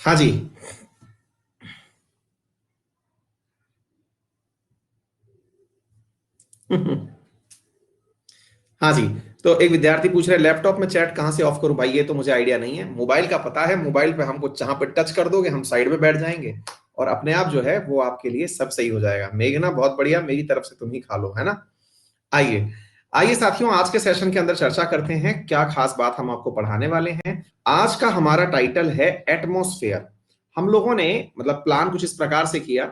हाँ जी। हाँ जी। तो एक विद्यार्थी पूछ रहे लैपटॉप में चैट कहाँ से ऑफ करूं भाई, ये तो मुझे आइडिया नहीं है। मोबाइल का पता है, मोबाइल पे हमको जहां पे टच कर दोगे हम साइड में बैठ जाएंगे और अपने आप जो है वो आपके लिए सब सही हो जाएगा। मेघना बहुत बढ़िया, मेरी तरफ से तुम ही खा लो, है ना। आइए आइए साथियों, आज के सेशन के अंदर चर्चा करते हैं क्या खास बात हम आपको पढ़ाने वाले हैं। आज का हमारा टाइटल है एटमॉस्फेयर। हम लोगों ने मतलब प्लान कुछ इस प्रकार से किया,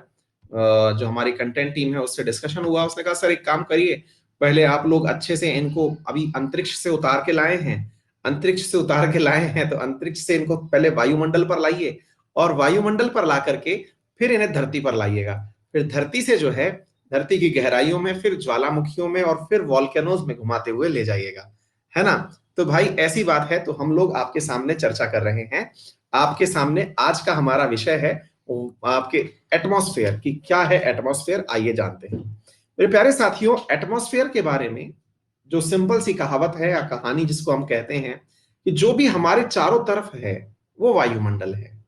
जो हमारी कंटेंट टीम है उससे डिस्कशन हुआ। उसने कहा सर एक काम करिए, पहले आप लोग अच्छे से इनको अभी अंतरिक्ष से उतार के लाए हैं, अंतरिक्ष से उतार के लाए हैं तो अंतरिक्ष से इनको पहले वायुमंडल पर लाइए और वायुमंडल पर ला करके फिर इन्हें धरती पर लाइएगा। फिर धरती से जो है धरती की गहराइयों में, फिर ज्वालामुखियों में और फिर वॉल्केनोज में घुमाते हुए ले जाइएगा, है ना। तो भाई ऐसी बात है तो हम लोग आपके सामने चर्चा कर रहे हैं। आपके सामने आज का हमारा विषय है आपके एटमॉस्फेयर की। क्या है एटमॉस्फेयर, आइए जानते हैं। मेरे प्यारे साथियों, एटमॉस्फेयर के बारे में जो सिंपल सी कहावत है या कहानी जिसको हम कहते हैं कि जो भी हमारे चारों तरफ है वो वायुमंडल है।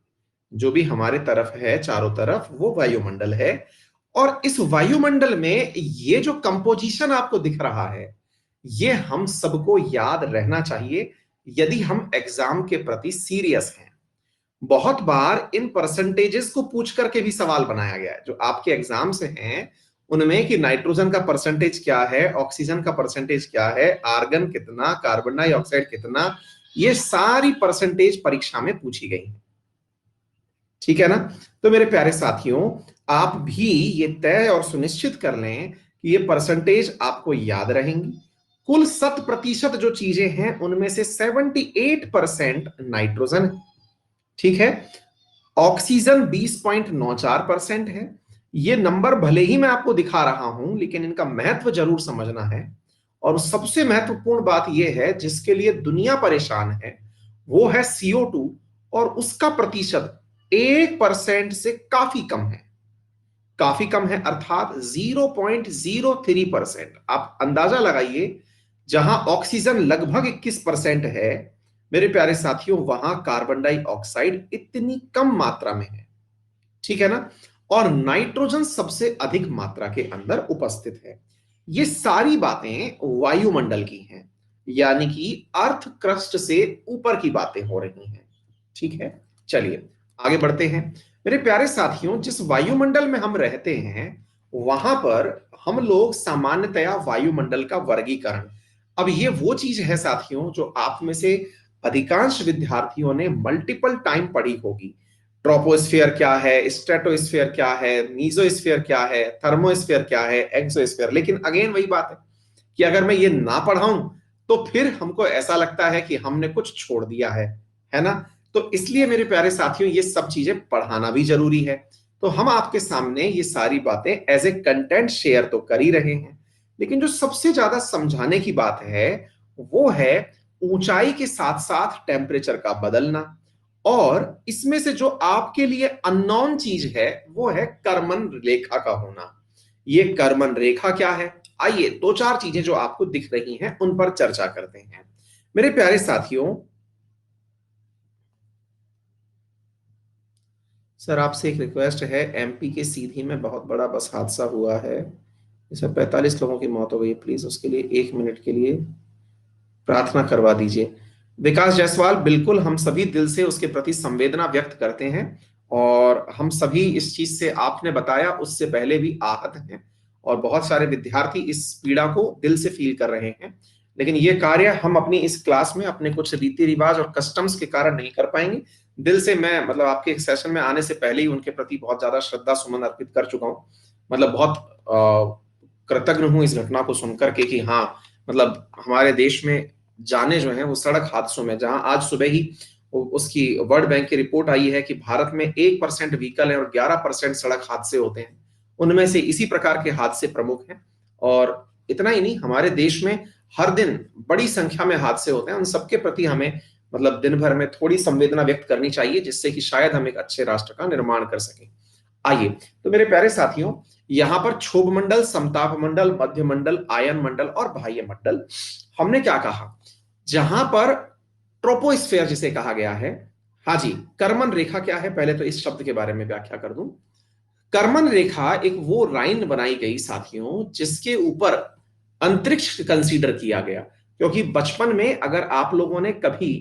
जो भी हमारे तरफ है चारों तरफ वो वायुमंडल है। और इस वायुमंडल में ये जो कंपोजिशन आपको दिख रहा है ये हम सबको याद रहना चाहिए यदि हम एग्जाम के प्रति सीरियस हैं। बहुत बार इन परसेंटेजेस को पूछ करके भी सवाल बनाया गया है जो आपके एग्जाम से हैं उनमें, कि नाइट्रोजन का परसेंटेज क्या है, ऑक्सीजन का परसेंटेज क्या है, आर्गन कितना, कार्बन डाइऑक्साइड कितना, ये सारी परसेंटेज परीक्षा में पूछी गई है। ठीक है ना। तो मेरे प्यारे साथियों, आप भी ये तय और सुनिश्चित कर लें कि ये परसेंटेज आपको याद रहेंगी। कुल 100% जो चीजें हैं उनमें से 78% नाइट्रोजन है। ठीक है। ऑक्सीजन 20.94% है। ये नंबर भले ही मैं आपको दिखा रहा हूं लेकिन इनका महत्व जरूर समझना है। और सबसे महत्वपूर्ण बात यह है जिसके लिए दुनिया परेशान है वो है CO2, और उसका प्रतिशत 1% से काफी कम है। काफी कम है अर्थात 0.03%। आप अंदाजा लगाइए, जहां ऑक्सीजन लगभग 21% है मेरे प्यारे साथियों, वहां कार्बन डाइऑक्साइड इतनी कम मात्रा में है। ठीक है ना। और नाइट्रोजन सबसे अधिक मात्रा के अंदर उपस्थित है। ये सारी बातें वायुमंडल की हैं, यानी कि अर्थ क्रस्ट से ऊपर की बातें हो रही हैं। ठीक है। चलिए आगे बढ़ते हैं। मेरे प्यारे साथियों, जिस वायुमंडल में हम रहते हैं वहां पर हम लोग सामान्यतया वायुमंडल का वर्गीकरण, अब ये वो चीज है साथियों जो आप में से अधिकांश विद्यार्थियों ने मल्टीपल टाइम पढ़ी होगी। ट्रोपोस्फियर क्या है, स्ट्रेटोस्फियर क्या है, मीजोस्फियर क्या है, थर्मोस्फियर क्या है, एक्सोस्फियर। लेकिन अगेन वही बात है कि अगर मैं ये ना पढ़ाऊं तो फिर हमको ऐसा लगता है कि हमने कुछ छोड़ दिया है ना। तो इसलिए मेरे प्यारे साथियों ये सब चीजें पढ़ाना भी जरूरी है। तो हम आपके सामने ये सारी बातें एज ए कंटेंट शेयर तो कर ही रहे हैं, लेकिन जो सबसे ज्यादा समझाने की बात है वो है ऊंचाई के साथ साथ टेम्परेचर का बदलना। और इसमें से जो आपके लिए अननोन चीज है वो है कर्मन रेखा का होना। ये कर्मन रेखा क्या है, आइए दो चार चीजें जो आपको दिख रही हैं उन पर चर्चा करते हैं। मेरे प्यारे साथियों, सर आपसे एक रिक्वेस्ट है, MP के सीधी में बहुत बड़ा बस हादसा हुआ है, इसमें 45 लोगों की मौत हो गई। प्लीज उसके लिए 1 मिनट के लिए प्रार्थना करवा दीजिए। विकास जायसवाल, बिल्कुल हम सभी दिल से उसके प्रति संवेदना व्यक्त करते हैं और हम सभी इस चीज से आपने बताया उससे पहले भी आहत हैं और बहुत सारे विद्यार्थी इस पीड़ा को दिल से फील कर रहे हैं। लेकिन ये कार्य हम अपनी इस क्लास में अपने कुछ रीति रिवाज और कस्टम्स के कारण नहीं कर पाएंगे। दिल से मैं मतलब आपके एक सेशन में आने से पहले ही उनके प्रति बहुत ज्यादा श्रद्धा सुमन अर्पित कर चुका हूँ। मतलब बहुत कृतज्ञ हूँ इस घटना को सुनकर के कि हाँ, मतलब हमारे देश में जाने जो है वो सड़क हादसों में, जहां आज सुबह ही उसकी वर्ल्ड बैंक की रिपोर्ट आई है कि भारत में 1% व्हीकल है और 11% सड़क हादसे होते हैं, उनमें से इसी प्रकार के हादसे प्रमुख हैं। और इतना ही नहीं, हमारे देश में हर दिन बड़ी संख्या में हादसे होते हैं, उन सबके प्रति हमें मतलब दिन भर में थोड़ी संवेदना व्यक्त करनी चाहिए जिससे कि शायद हम एक अच्छे राष्ट्र का निर्माण कर सकें। आइए, तो मेरे प्यारे साथियों, यहां पर क्षोभ मंडल, समताप मंडल, मध्य मंडल, आयन मंडल और बाह्य मंडल, हमने क्या कहा, जहां पर ट्रोपोस्फेयर जिसे कहा गया हाँ जी, करमन रेखा क्या है, पहले तो इस शब्द के बारे में व्याख्या कर दूं। करमन रेखा एक वो लाइन बनाई गई साथियों जिसके ऊपर अंतरिक्ष कंसीडर किया गया, क्योंकि बचपन में अगर आप लोगों ने कभी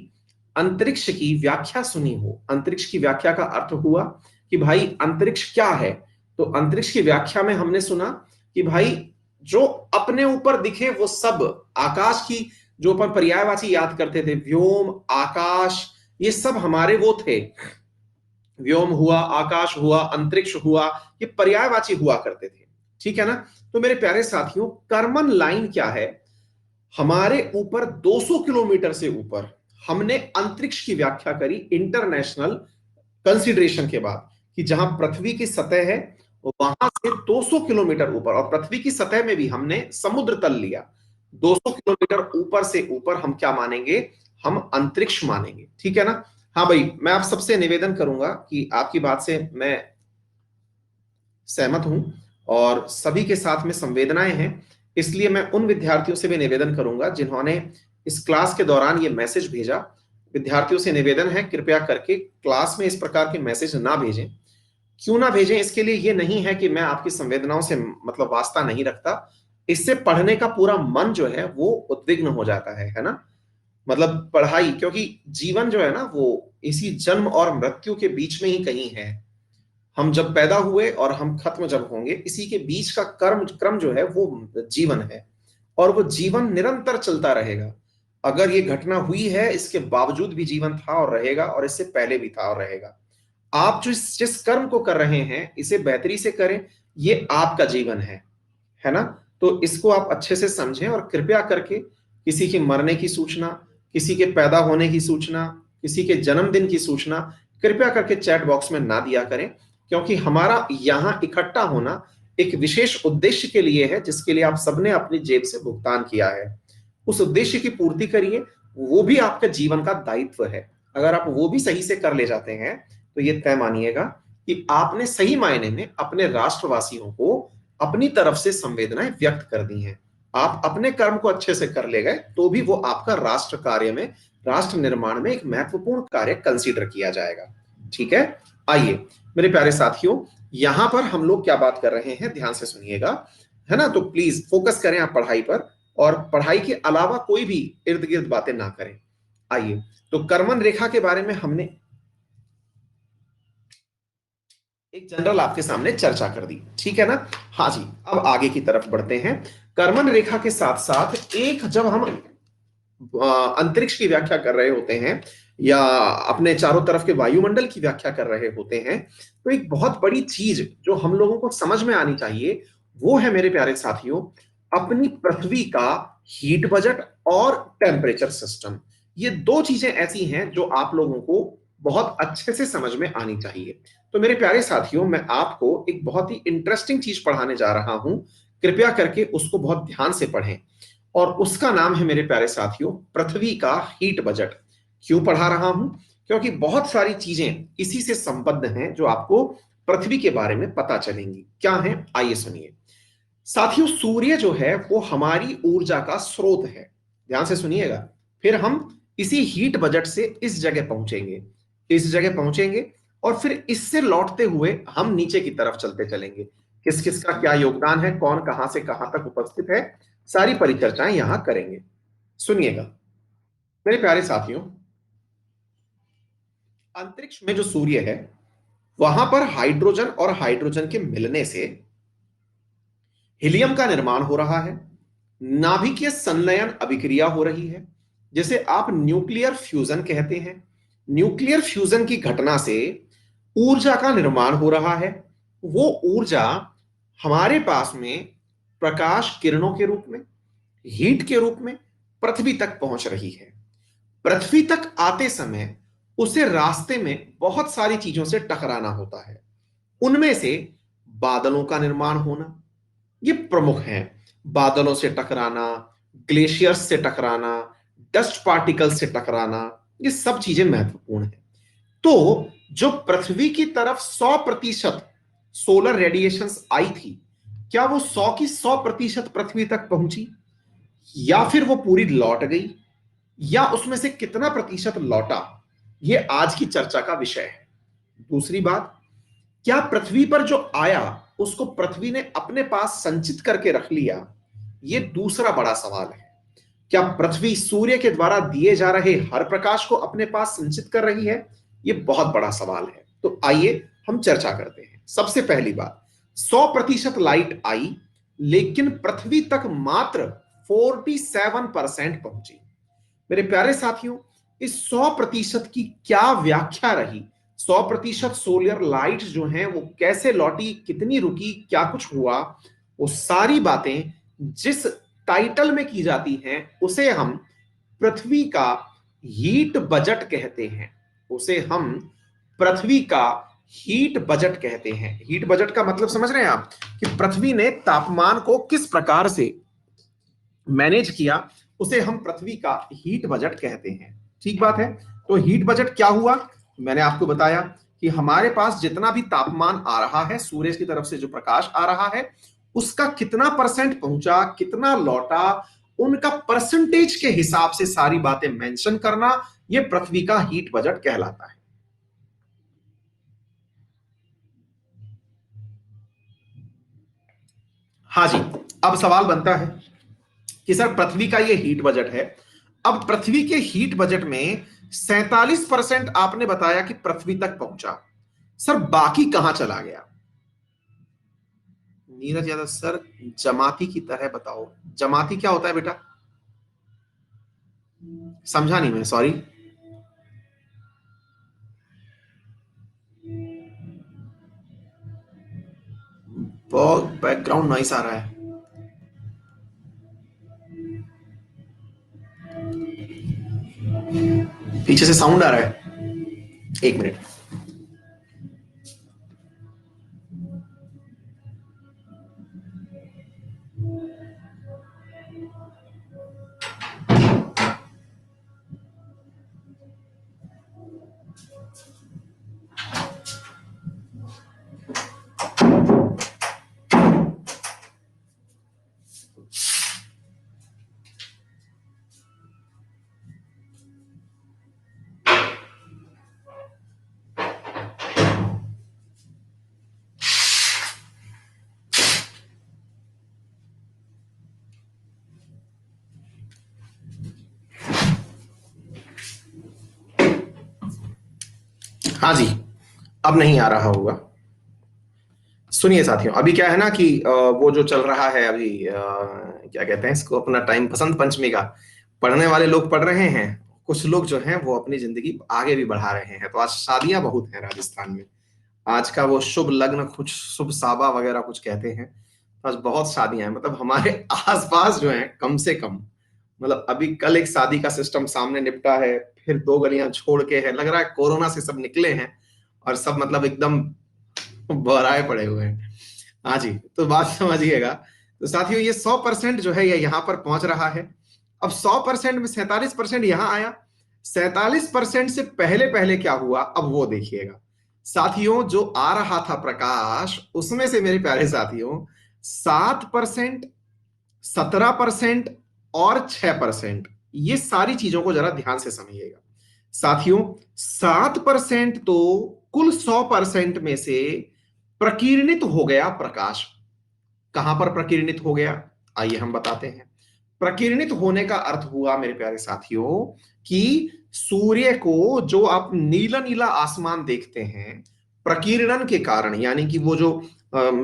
अंतरिक्ष की व्याख्या सुनी हो, अंतरिक्ष की व्याख्या का अर्थ हुआ कि भाई अंतरिक्ष क्या है, तो अंतरिक्ष की व्याख्या में हमने सुना कि भाई जो अपने ऊपर दिखे वो सब, आकाश की जो अपन पर्यायवाची याद करते थे, व्योम, आकाश, ये सब हमारे वो थे। व्योम हुआ, आकाश हुआ, अंतरिक्ष हुआ, ये पर्यायवाची हुआ करते थे। ठीक है ना। तो मेरे प्यारे साथियों, कर्मन लाइन क्या है, हमारे ऊपर 200 किलोमीटर से ऊपर हमने अंतरिक्ष की व्याख्या करी इंटरनेशनल कंसिडरेशन के बाद, कि जहां पृथ्वी की सतह है वहां से 200 किलोमीटर ऊपर, और पृथ्वी की सतह में भी हमने समुद्र तल लिया, 200 किलोमीटर ऊपर से ऊपर हम क्या मानेंगे, हम अंतरिक्ष मानेंगे। ठीक है ना। हाँ भाई, मैं आप सबसे निवेदन करूंगा कि आपकी बात से मैं सहमत हूं और सभी के साथ में संवेदनाएं हैं, इसलिए मैं उन विद्यार्थियों से भी निवेदन करूंगा जिन्होंने इस क्लास के दौरान ये मैसेज भेजा। विद्यार्थियों से निवेदन है, कृपया करके क्लास में इस प्रकार के मैसेज ना भेजें। क्यों ना भेजें, इसके लिए ये नहीं है कि मैं आपकी संवेदनाओं से मतलब वास्ता नहीं रखता, इससे पढ़ने का पूरा मन जो है वो उद्विग्न हो जाता है ना। मतलब पढ़ाई, क्योंकि जीवन जो है ना वो इसी जन्म और मृत्यु के बीच में ही कहीं है। हम जब पैदा हुए और हम खत्म जब होंगे, इसी के बीच का कर्म क्रम जो है वो जीवन है, और वो जीवन निरंतर चलता रहेगा। अगर ये घटना हुई है इसके बावजूद भी जीवन था और रहेगा, और इससे पहले भी था और रहेगा। आप जो जिस कर्म को कर रहे हैं इसे बेहतरी से करें, ये आपका जीवन है ना। तो इसको आप अच्छे से समझें, और कृपया करके किसी के मरने की सूचना, किसी के पैदा होने की सूचना, किसी के जन्मदिन की सूचना कृपया करके चैट बॉक्स में ना दिया करें, क्योंकि हमारा यहां इकट्ठा होना एक विशेष उद्देश्य के लिए है, जिसके लिए आप सबने अपनी जेब से भुगतान किया है। उस उद्देश्य की पूर्ति करिए, वो भी आपके जीवन का दायित्व है। अगर आप वो भी सही से कर ले जाते हैं तो ये तय मानिएगा कि आपने सही मायने में अपने राष्ट्रवासियों को अपनी तरफ से संवेदनाएं व्यक्त कर दी हैं। आप अपने कर्म को अच्छे से कर ले गए तो भी वो आपका राष्ट्र कार्य में, राष्ट्र निर्माण में एक महत्वपूर्ण कार्य कंसीडर किया जाएगा। ठीक है। आइए मेरे प्यारे साथियों, यहां पर हम लोग क्या बात कर रहे हैं, ध्यान से सुनिएगा, है ना। तो प्लीज फोकस करें आप पढ़ाई पर, और पढ़ाई के अलावा कोई भी इर्द गिर्द बातें ना करें। आइए, तो कर्मन रेखा के बारे में हमने एक जनरल आपके सामने चर्चा कर दी। ठीक है ना। हाँ जी, अब आगे की तरफ बढ़ते हैं। कर्मन रेखा के साथ साथ एक, जब हम अंतरिक्ष की व्याख्या कर रहे होते हैं या अपने चारों तरफ के वायुमंडल की व्याख्या कर रहे होते हैं, तो एक बहुत बड़ी चीज जो हम लोगों को समझ में आनी चाहिए वो है मेरे प्यारे साथियों, अपनी पृथ्वी का हीट बजट और टेम्परेचर सिस्टम। ये दो चीजें ऐसी हैं जो आप लोगों को बहुत अच्छे से समझ में आनी चाहिए। तो मेरे प्यारे साथियों, मैं आपको एक बहुत ही इंटरेस्टिंग चीज पढ़ाने जा रहा हूं, कृपया करके उसको बहुत ध्यान से पढ़ें। और उसका नाम है मेरे प्यारे साथियों, पृथ्वी का हीट बजट। क्यों पढ़ा रहा हूं, क्योंकि बहुत सारी चीजें इसी से संबद्ध हैं जो आपको पृथ्वी के बारे में पता चलेंगी। क्या है, आइए सुनिए। साथियों, सूर्य जो है वो हमारी ऊर्जा का स्रोत है। ध्यान से सुनिएगा। फिर हम इसी हीट बजट से इस जगह पहुंचेंगे, इस जगह पहुंचेंगे, और फिर इससे लौटते हुए हम नीचे की तरफ चलते चलेंगे। किस किस का क्या योगदान है, कौन कहां से कहां तक उपस्थित है, सारी परिचर्चाएं यहां करेंगे। सुनिएगा मेरे प्यारे साथियों, अंतरिक्ष में जो सूर्य है वहां पर हाइड्रोजन और हाइड्रोजन के मिलने से हीलियम का निर्माण हो रहा है, नाभिकीय संलयन अभिक्रिया हो रही है, जिसे आप न्यूक्लियर फ्यूजन कहते हैं। न्यूक्लियर फ्यूजन की घटना से ऊर्जा का निर्माण हो रहा है। वो ऊर्जा हमारे पास में प्रकाश किरणों के रूप में, हीट के रूप में पृथ्वी तक पहुंच रही है। पृथ्वी तक आते समय उसे रास्ते में बहुत सारी चीजों से टकराना होता है। उनमें से बादलों का निर्माण होना, ये प्रमुख हैं। बादलों से टकराना, ग्लेशियर्स से टकराना, डस्ट पार्टिकल्स से टकराना, ये सब चीजें महत्वपूर्ण है। तो जो पृथ्वी की तरफ 100% सोलर रेडिएशंस आई थी, क्या वो 100 की 100% पृथ्वी तक पहुंची, या फिर वो पूरी लौट गई, या उसमें से कितना प्रतिशत लौटा, ये आज की चर्चा का विषय है। दूसरी बात, क्या पृथ्वी पर जो आया उसको पृथ्वी ने अपने पास संचित करके रख लिया? ये दूसरा बड़ा सवाल है। क्या पृथ्वी सूर्य के द्वारा दिए जा रहे हर प्रकाश को अपने पास संचित कर रही है? ये बहुत बड़ा सवाल है। तो आइए हम चर्चा करते हैं। सबसे पहली बात, 100% लाइट आई, लेकिन पृथ्वी तक मात्र 47% पहुंची। मेरे प्यारे साथियों, इस 100% की क्या व्याख्या रही? 100% सोलर लाइट जो हैं वो कैसे लौटी, कितनी रुकी, क्या कुछ हुआ, वो सारी बातें जिस टाइटल में की जाती हैं उसे हम पृथ्वी का हीट बजट कहते हैं। उसे हम पृथ्वी का हीट बजट कहते हैं। हीट बजट का मतलब समझ रहे हैं आप, कि पृथ्वी ने तापमान को किस प्रकार से मैनेज किया, उसे हम पृथ्वी का हीट बजट कहते हैं। ठीक बात है। तो हीट बजट क्या हुआ? मैंने आपको बताया कि हमारे पास जितना भी तापमान आ रहा है, सूर्य की तरफ से जो प्रकाश आ रहा है, उसका कितना परसेंट पहुंचा, कितना लौटा, उनका परसेंटेज के हिसाब से सारी बातें मेंशन करना, यह पृथ्वी का हीट बजट कहलाता है। हाँ जी। अब सवाल बनता है कि सर पृथ्वी का ये हीट बजट है, अब पृथ्वी के हीट बजट में 47% आपने बताया कि पृथ्वी तक पहुंचा, सर बाकी कहां चला गया? नीरज यादव सर, जमाती की तरह बताओ। जमाती क्या होता है बेटा? समझा नहीं मैं, सॉरी। बहुत बैकग्राउंड नॉइस आ रहा है। पीछे से साउंड आ रहा है। एक मिनट। हाँ जी, अब नहीं आ रहा होगा। सुनिए साथियों, अभी क्या है ना कि वो जो चल रहा है अभी, क्या कहते हैं इसको, अपना टाइम बसंत पंचमी का। पढ़ने वाले लोग पढ़ रहे हैं, कुछ लोग जो हैं वो अपनी जिंदगी आगे भी बढ़ा रहे हैं। तो आज शादियां बहुत हैं राजस्थान में। आज का वो शुभ लग्न, कुछ शुभ साबा वगैरह कुछ कहते हैं। तो आज बहुत शादियां हैं, मतलब हमारे आसपास जो है कम से कम, मतलब अभी कल एक शादी का सिस्टम सामने निपटा है, फिर दो गलियां छोड़ के है, लग रहा है कोरोना से सब निकले हैं और सब मतलब एकदम बहराए पड़े हुए हैं। हाँ जी, तो बात समझिएगा। तो साथियों, ये 100% जो है ये यहां पर पहुंच रहा है। अब 100% में 47% यहां आया। 47% से पहले पहले क्या हुआ, अब वो देखिएगा साथियों। जो आ रहा था प्रकाश, उसमें से मेरे प्यारे साथियों 7%, 17% और 6%, ये सारी चीजों को जरा ध्यान से समझिएगा साथियों। 7% तो कुल 100% में से प्रकीर्णित हो गया प्रकाश। कहां पर प्रकीर्णित हो गया, आइए हम बताते हैं। प्रकीर्णित होने का अर्थ हुआ मेरे प्यारे साथियों कि सूर्य को जो आप नीला नीला आसमान देखते हैं, प्रकीर्णन के कारण, यानी कि वो जो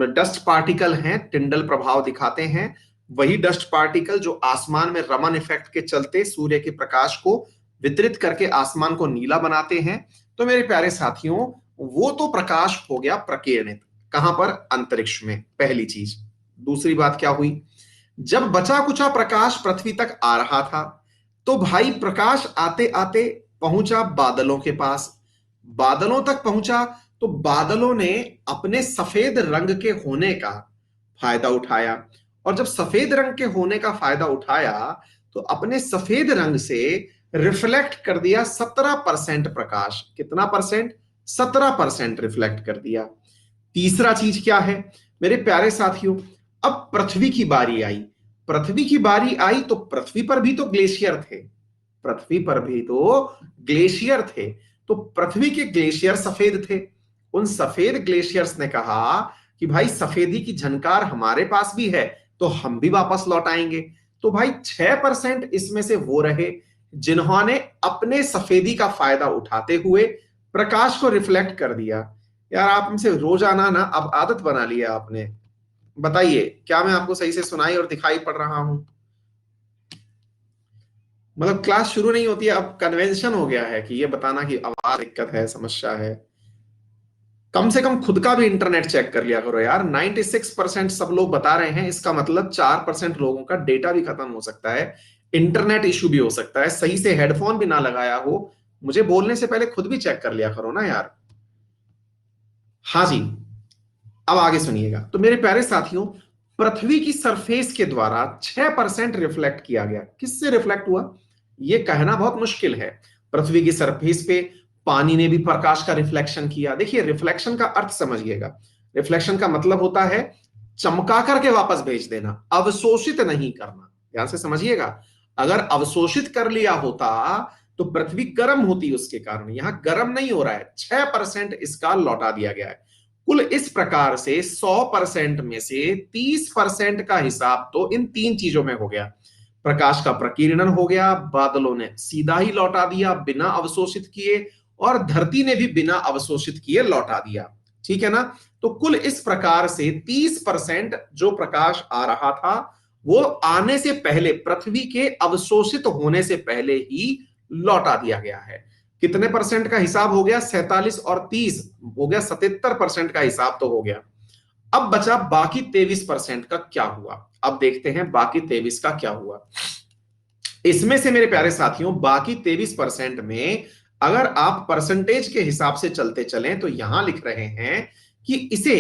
डस्ट पार्टिकल हैं, टिंडल प्रभाव दिखाते हैं, वही डस्ट पार्टिकल जो आसमान में रमन इफेक्ट के चलते सूर्य के प्रकाश को वितरित करके आसमान को नीला बनाते हैं। तो मेरे प्यारे साथियों, वो तो प्रकाश हो गया प्रकीर्णित। कहां पर? अंतरिक्ष में, पहली चीज। दूसरी बात क्या हुई, जब बचा कुचा प्रकाश पृथ्वी तक आ रहा था, तो भाई प्रकाश आते आते पहुंचा बादलों के पास। बादलों तक पहुंचा तो बादलों ने अपने सफेद रंग के होने का फायदा उठाया। और जब सफेद रंग के होने का फायदा उठाया, तो अपने सफेद रंग से रिफ्लेक्ट कर दिया 17% प्रकाश। कितना परसेंट? 17% रिफ्लेक्ट कर दिया। तीसरा चीज क्या है मेरे प्यारे साथियों, अब पृथ्वी की बारी आई। पृथ्वी की बारी आई तो पृथ्वी पर भी तो ग्लेशियर थे। पृथ्वी पर भी तो ग्लेशियर थे। तो पृथ्वी के ग्लेशियर सफेद थे। उन सफेद ग्लेशियर्स ने कहा कि भाई सफेदी की झनकार हमारे पास भी है, तो हम भी वापस लौट आएंगे। तो भाई 6% इसमें से वो रहे जिन्होंने अपने सफेदी का फायदा उठाते हुए प्रकाश को रिफ्लेक्ट कर दिया। यार आप इनसे रोजाना ना अब आदत बना लिया आपने। बताइए क्या मैं आपको सही से सुनाई और दिखाई पड़ रहा हूं? मतलब क्लास शुरू नहीं होती है, अब कन्वेंशन हो गया है कि ये बताना कि आवाज दिक्कत है, समस्या है। कम से कम खुद का भी इंटरनेट चेक कर लिया करो यार। 96% सब लोग बता रहे हैं, इसका मतलब 4% लोगों का डेटा भी खत्म हो सकता है, इंटरनेट इश्यू भी हो सकता है, सही से हेडफोन भी ना लगाया हो। मुझे बोलने से पहले खुद भी चेक कर लिया करो ना यार। हाँ जी, अब आगे सुनिएगा। तो मेरे प्यारे साथियों, पृथ्वी की सरफेस के द्वारा 6% रिफ्लेक्ट किया गया। किससे रिफ्लेक्ट हुआ यह कहना बहुत मुश्किल है। पृथ्वी की सरफेस पे पानी ने भी प्रकाश का रिफ्लेक्शन किया। देखिए रिफ्लेक्शन का अर्थ समझिएगा। रिफ्लेक्शन का मतलब होता है चमका करके वापस भेज देना, अवशोषित नहीं करना। ध्यान से समझिएगा। अगर अवशोषित कर लिया होता तो पृथ्वी गर्म होती, उसके कारण यहां गर्म नहीं हो रहा है। 6% इसका लौटा दिया गया है। कुल इस प्रकार से 100% में से 30% का हिसाब तो इन तीन चीजों में हो गया। प्रकाश का प्रकीर्णन हो गया, बादलों ने सीधा ही लौटा दिया बिना अवशोषित किए, और धरती ने भी बिना अवशोषित किए लौटा दिया। ठीक है ना? तो कुल इस प्रकार से 30% जो प्रकाश आ रहा था वो आने से पहले, पृथ्वी के अवशोषित होने से पहले ही लौटा दिया गया है। कितने परसेंट का हिसाब हो गया? 47 और 30 हो गया 77% का हिसाब तो हो गया। अब बचा बाकी 23% का क्या हुआ। अब देखते हैं बाकी 23 का क्या हुआ। इसमें से मेरे प्यारे साथियों बाकी 23% में अगर आप परसेंटेज के हिसाब से चलते चलें तो यहां लिख रहे हैं कि इसे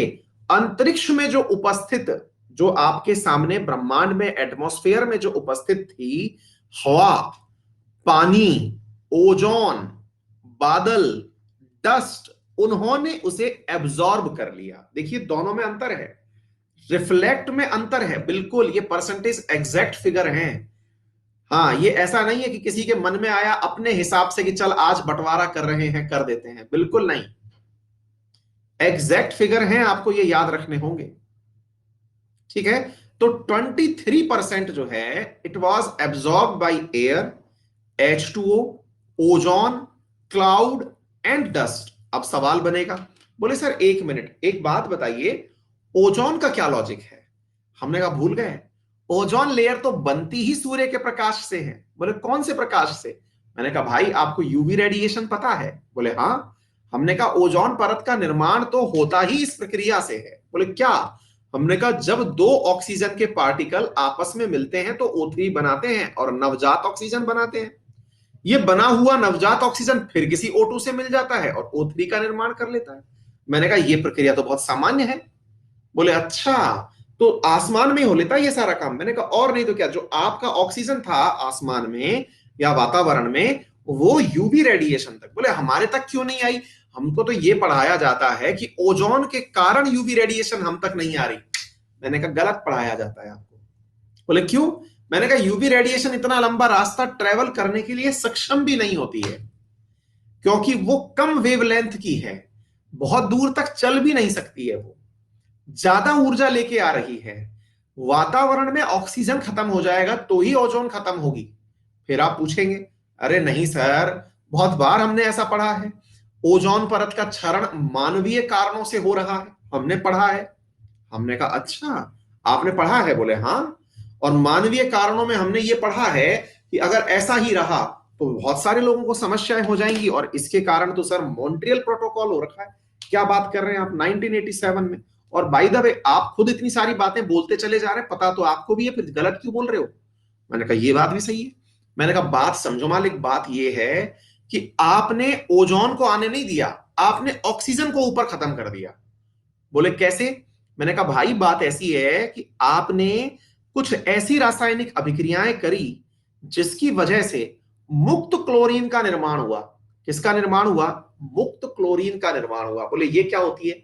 अंतरिक्ष में जो उपस्थित, जो आपके सामने ब्रह्मांड में एटमॉस्फेयर में जो उपस्थित थी, हवा, पानी, ओजोन, बादल, डस्ट, उन्होंने उसे एब्जॉर्ब कर लिया। देखिए दोनों में अंतर है, रिफ्लेक्ट में अंतर है बिल्कुल। ये परसेंटेज एग्जैक्ट फिगर हैं। हाँ, ये ऐसा नहीं है कि किसी के मन में आया अपने हिसाब से कि चल आज बंटवारा कर रहे हैं कर देते हैं, बिल्कुल नहीं। एग्जैक्ट फिगर हैं, आपको ये याद रखने होंगे। ठीक है? तो 23% जो है it was absorb by air, H2O, ozone, cloud and dust. अब सवाल बनेगा, बोले सर एक मिनट एक बात बताइए, ओजोन का क्या लॉजिक है? हमने कहा भूल गए। ओजोन लेयर तो बनती ही सूर्य के प्रकाश से है। बोले कौन से प्रकाश से? मैंने कहा भाई आपको यूवी रेडिएशन पता है? बोले हाँ। हमने कहा ओजोन परत का निर्माण तो होता ही इस प्रक्रिया से है। बोले क्या? हमने कहा जब दो ऑक्सीजन के पार्टिकल आपस में मिलते हैं तो O3 बनाते हैं और नवजात ऑक्सीजन बनाते हैं। ये बना हुआ नवजात ऑक्सीजन फिर किसी O2 से मिल जाता है और O3 का निर्माण कर लेता है। मैंने कहा यह प्रक्रिया तो बहुत सामान्य है। बोले अच्छा, तो आसमान में हो लेता है ये सारा काम? मैंने कहा और नहीं तो क्या, जो आपका ऑक्सीजन था आसमान में या वातावरण में वो यूवी रेडिएशन तक, बोले हमारे तक क्यों नहीं आई? हमको तो ये पढ़ाया जाता है कि ओजोन के कारण यूवी रेडिएशन हम तक नहीं आ रही। मैंने कहा गलत पढ़ाया जाता है आपको। बोले क्यों? मैंने कहा यूवी रेडिएशन इतना लंबा रास्ता ट्रेवल करने के लिए सक्षम भी नहीं होती है, क्योंकि वो कम वेवलेंथ की है, बहुत दूर तक चल भी नहीं सकती है, वो ज्यादा ऊर्जा लेके आ रही है। वातावरण में ऑक्सीजन खत्म हो जाएगा तो ही ओजोन खत्म होगी। फिर आप पूछेंगे अरे नहीं सर, बहुत बार हमने ऐसा पढ़ा है, ओजोन परत का क्षरण मानवीय कारणों से हो रहा है, हमने पढ़ा है। हमने कहा अच्छा आपने पढ़ा है? बोले हाँ, और मानवीय कारणों में हमने ये पढ़ा है कि अगर ऐसा ही रहा तो बहुत सारे लोगों को समस्याएं हो जाएंगी, और इसके कारण तो सर मॉन्ट्रियल प्रोटोकॉल हो रखा है। क्या बात कर रहे हैं आप, 1987 में। और बाय द वे आप खुद इतनी सारी बातें बोलते चले जा रहे हैं, पता तो आपको भी है, फिर गलत क्यों बोल रहे हो? मैंने कहा ये बात भी सही है। मैंने कहा बात समझो मालिक, बात ये है कि आपने ओजोन को आने नहीं दिया, आपने ऑक्सीजन को ऊपर खत्म कर दिया। बोले कैसे? मैंने कहा भाई बात ऐसी है कि आपने कुछ ऐसी रासायनिक अभिक्रियाएं करी जिसकी वजह से मुक्त क्लोरीन का निर्माण हुआ। किसका निर्माण हुआ? मुक्त क्लोरीन का निर्माण हुआ। बोले ये क्या होती है?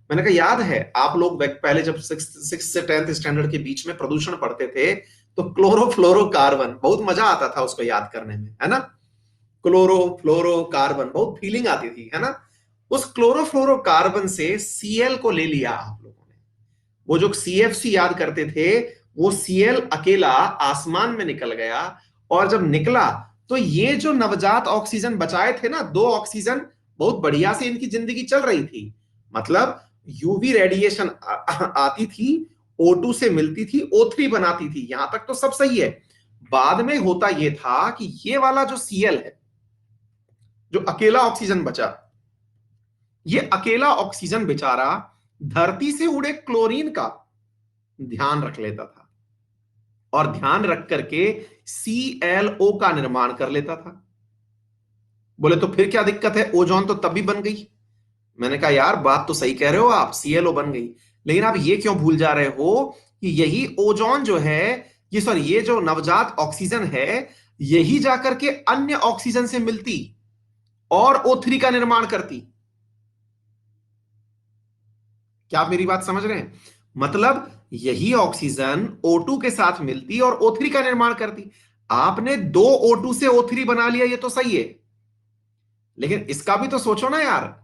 मैंने कहा याद है आप लोग पहले जब 6 से 10th स्टैंडर्ड के बीच में प्रदूषण पढ़ते थे तो क्लोरोफ्लोरोकार्बन, बहुत मजा आता था उसको याद करने में, है ना? क्लोरोफ्लोरोकार्बन, बहुत फीलिंग आती थी, है ना। उस क्लोरोफ्लोरोकार्बन से सीएल को ले लिया आप लोगों ने। वो जो सीएफसी याद करते थे, वो सीएल अकेला आसमान में निकल गया। और जब निकला तो ये जो नवजात ऑक्सीजन बचाए थे ना, दो ऑक्सीजन, बहुत बढ़िया से इनकी जिंदगी चल रही थी। मतलब यूवी रेडिएशन आती थी, O2 से मिलती थी, O3 बनाती थी, यहां तक तो सब सही है। बाद में होता यह था कि ये वाला जो सीएल है, जो अकेला ऑक्सीजन बचा, ये अकेला ऑक्सीजन बेचारा धरती से उड़े क्लोरीन का ध्यान रख लेता था, और ध्यान रख करके ClO का निर्माण कर लेता था। बोले तो फिर क्या दिक्कत है, ओजोन तो तब भी बन गई। मैंने कहा यार बात तो सही कह रहे हो आप, ClO बन गई, लेकिन आप ये क्यों भूल जा रहे हो कि यही ओजोन जो है, ये सॉरी, ये जो नवजात ऑक्सीजन है, यही जाकर के अन्य ऑक्सीजन से मिलती और O3 का निर्माण करती। क्या आप मेरी बात समझ रहे हैं? मतलब यही ऑक्सीजन O2 के साथ मिलती और O3 का निर्माण करती। आपने दो O2 से O3 बना लिया, ये तो सही है, लेकिन इसका भी तो सोचो ना यार,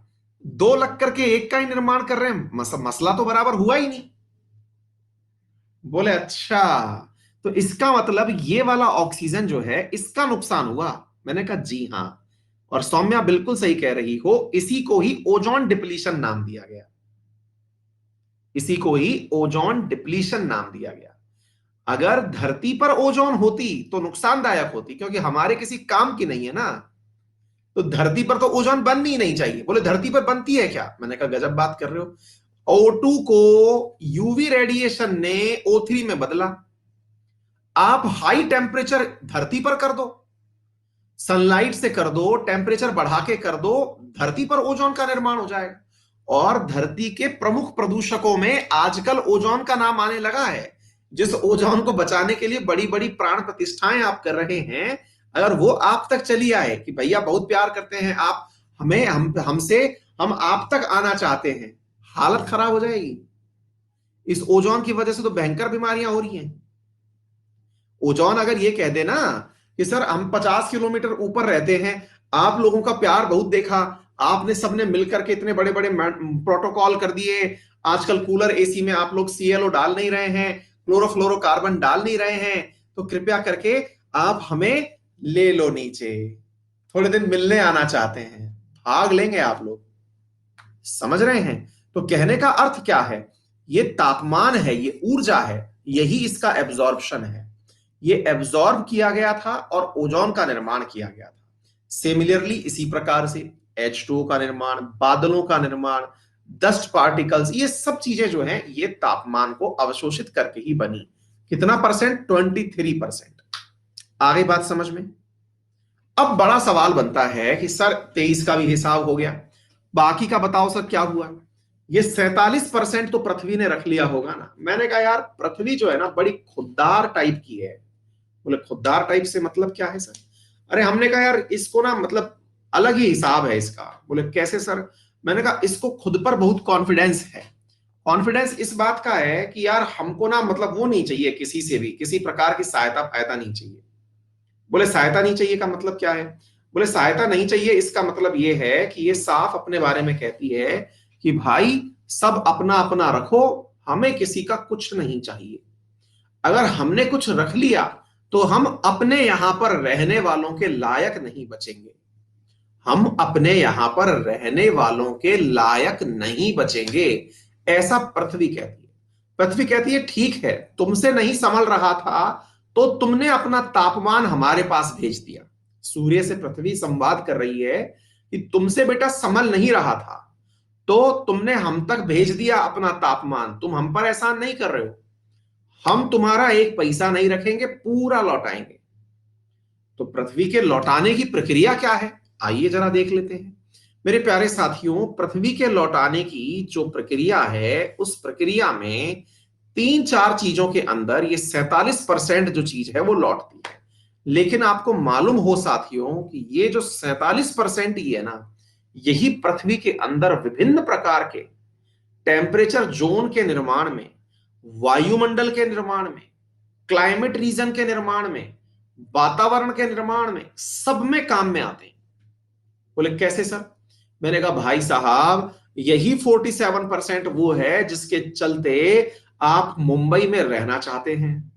दो लग करके एक का ही निर्माण कर रहे हैं, मसला तो बराबर हुआ ही नहीं। बोले अच्छा, तो इसका मतलब ये वाला ऑक्सीजन जो है इसका नुकसान हुआ। मैंने कहा जी हां, और सौम्या बिल्कुल सही कह रही हो, इसी को ही ओजोन डिप्लीशन नाम दिया गया। इसी को ही ओजोन डिप्लीशन नाम दिया गया। अगर धरती पर ओजोन होती तो नुकसानदायक होती, क्योंकि हमारे किसी काम की नहीं है ना। तो धरती पर तो ओजोन बननी ही नहीं चाहिए। बोले धरती पर बनती है क्या? मैंने कहा गजब बात कर रहे हो। O2 को यूवी रेडिएशन ने O3 में बदला। आप हाई टेम्परेचर धरती पर कर दो, सनलाइट से कर दो, टेम्परेचर बढ़ा के कर दो, धरती पर ओजोन का निर्माण हो जाएगा। और धरती के प्रमुख प्रदूषकों में आजकल ओजोन का नाम आने लगा है। जिस ओजोन को बचाने के लिए बड़ी बड़ी प्राण प्रतिष्ठाएं आप कर रहे हैं, अगर वो आप तक चली आए कि भैया बहुत प्यार करते हैं आप हमें, हमसे, हम आप तक आना चाहते हैं, हालत खराब हो जाएगी। इस ओजोन की वजह से तो भयंकर बीमारियां हो रही हैं। ओजोन अगर ये कह दे ना कि सर हम 50 किलोमीटर ऊपर रहते हैं, आप लोगों का प्यार बहुत देखा, आपने सबने मिलकर के इतने बड़े बड़े प्रोटोकॉल कर दिए, आजकल कूलर एसी में आप लोग ClO डाल नहीं रहे हैं, क्लोरोफ्लोरोकार्बन डाल नहीं रहे हैं, तो कृपया करके आप हमें ले लो नीचे, थोड़े दिन मिलने आना चाहते हैं, भाग लेंगे आप लोग। समझ रहे हैं? तो कहने का अर्थ क्या है, ये तापमान है, ये ऊर्जा है, यही इसका एब्जॉर्प्शन है। ये एब्जॉर्ब किया गया था और ओजोन का निर्माण किया गया था। सिमिलरली इसी प्रकार से H2O का निर्माण, बादलों का निर्माण, डस्ट पार्टिकल्स, ये सब चीजें जो हैं ये तापमान को अवशोषित करके ही बनी। कितना परसेंट? 23%। आगे बात समझ में? अब बड़ा सवाल बनता है कि सर 23 का भी हिसाब हो गया, बाकी का बताओ सर क्या हुआ। ये 47% तो पृथ्वी ने रख लिया होगा ना। मैंने कहा यार पृथ्वी जो है ना बड़ी खुददार टाइप की है। बोले खुददार टाइप से मतलब क्या है सर? अरे हमने कहा यार इसको ना मतलब अलग ही हिसाब है इसका। बोले कैसे सर? मैंने कहा इसको खुद पर बहुत कॉन्फिडेंस है। कॉन्फिडेंस इस बात का है कि यार हमको ना मतलब वो नहीं चाहिए, किसी से भी किसी प्रकार की सहायता फायदा नहीं चाहिए। बोले सहायता नहीं चाहिए का मतलब क्या है? बोले सहायता नहीं चाहिए इसका मतलब ये है कि ये साफ अपने बारे में कहती है कि भाई सब अपना अपना रखो, हमें किसी का कुछ नहीं चाहिए। अगर हमने कुछ रख लिया तो हम अपने यहां पर रहने वालों के लायक नहीं बचेंगे। हम अपने यहां पर रहने वालों के लायक नहीं बचेंगे, ऐसा पृथ्वी कहती है। पृथ्वी कहती है ठीक है, तुमसे नहीं संभल रहा था तो तुमने अपना तापमान हमारे पास भेज दिया। सूर्य से पृथ्वी संवाद कर रही है कि तुमसे बेटा संभल नहीं रहा था तो तुमने हम तक भेज दिया अपना तापमान, तुम हम पर एहसान नहीं कर रहे हो, हम तुम्हारा एक पैसा नहीं रखेंगे, पूरा लौटाएंगे। तो पृथ्वी के लौटाने की प्रक्रिया क्या है, आइए जरा देख लेते हैं। मेरे प्यारे साथियों, पृथ्वी के लौटाने की जो प्रक्रिया है उस प्रक्रिया में तीन चार चीजों के अंदर ये 47% जो चीज है वो लौटती है। लेकिन आपको मालूम हो साथियों कि ये जो 47% ही है ना, यही पृथ्वी के अंदर विभिन्न प्रकार के टेम्परेचर जोन के निर्माण में, वायुमंडल के निर्माण में, क्लाइमेट रीजन के निर्माण में, वातावरण के निर्माण में, सब में काम में आते हैं। बोले कैसे सर? मैंने कहा भाई साहब, यही 47% वो है जिसके चलते आप मुंबई में रहना चाहते हैं,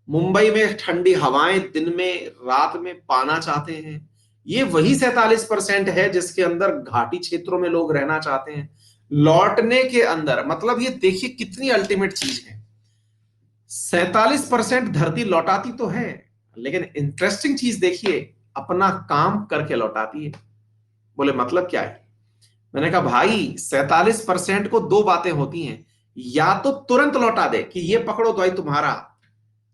मुंबई में ठंडी हवाएं दिन में रात में पाना चाहते हैं। ये वही 47% है जिसके अंदर घाटी क्षेत्रों में लोग रहना चाहते हैं, लौटने के अंदर। मतलब ये देखिए कितनी अल्टीमेट चीज है। 47% धरती लौटाती तो है, लेकिन इंटरेस्टिंग चीज देखिए, अपना काम करके लौटाती है। बोले मतलब क्या है? मैंने कहा भाई 47% को दो बातें होती हैं, या तो तुरंत लौटा दे कि ये पकड़ो भाई तुम्हारा,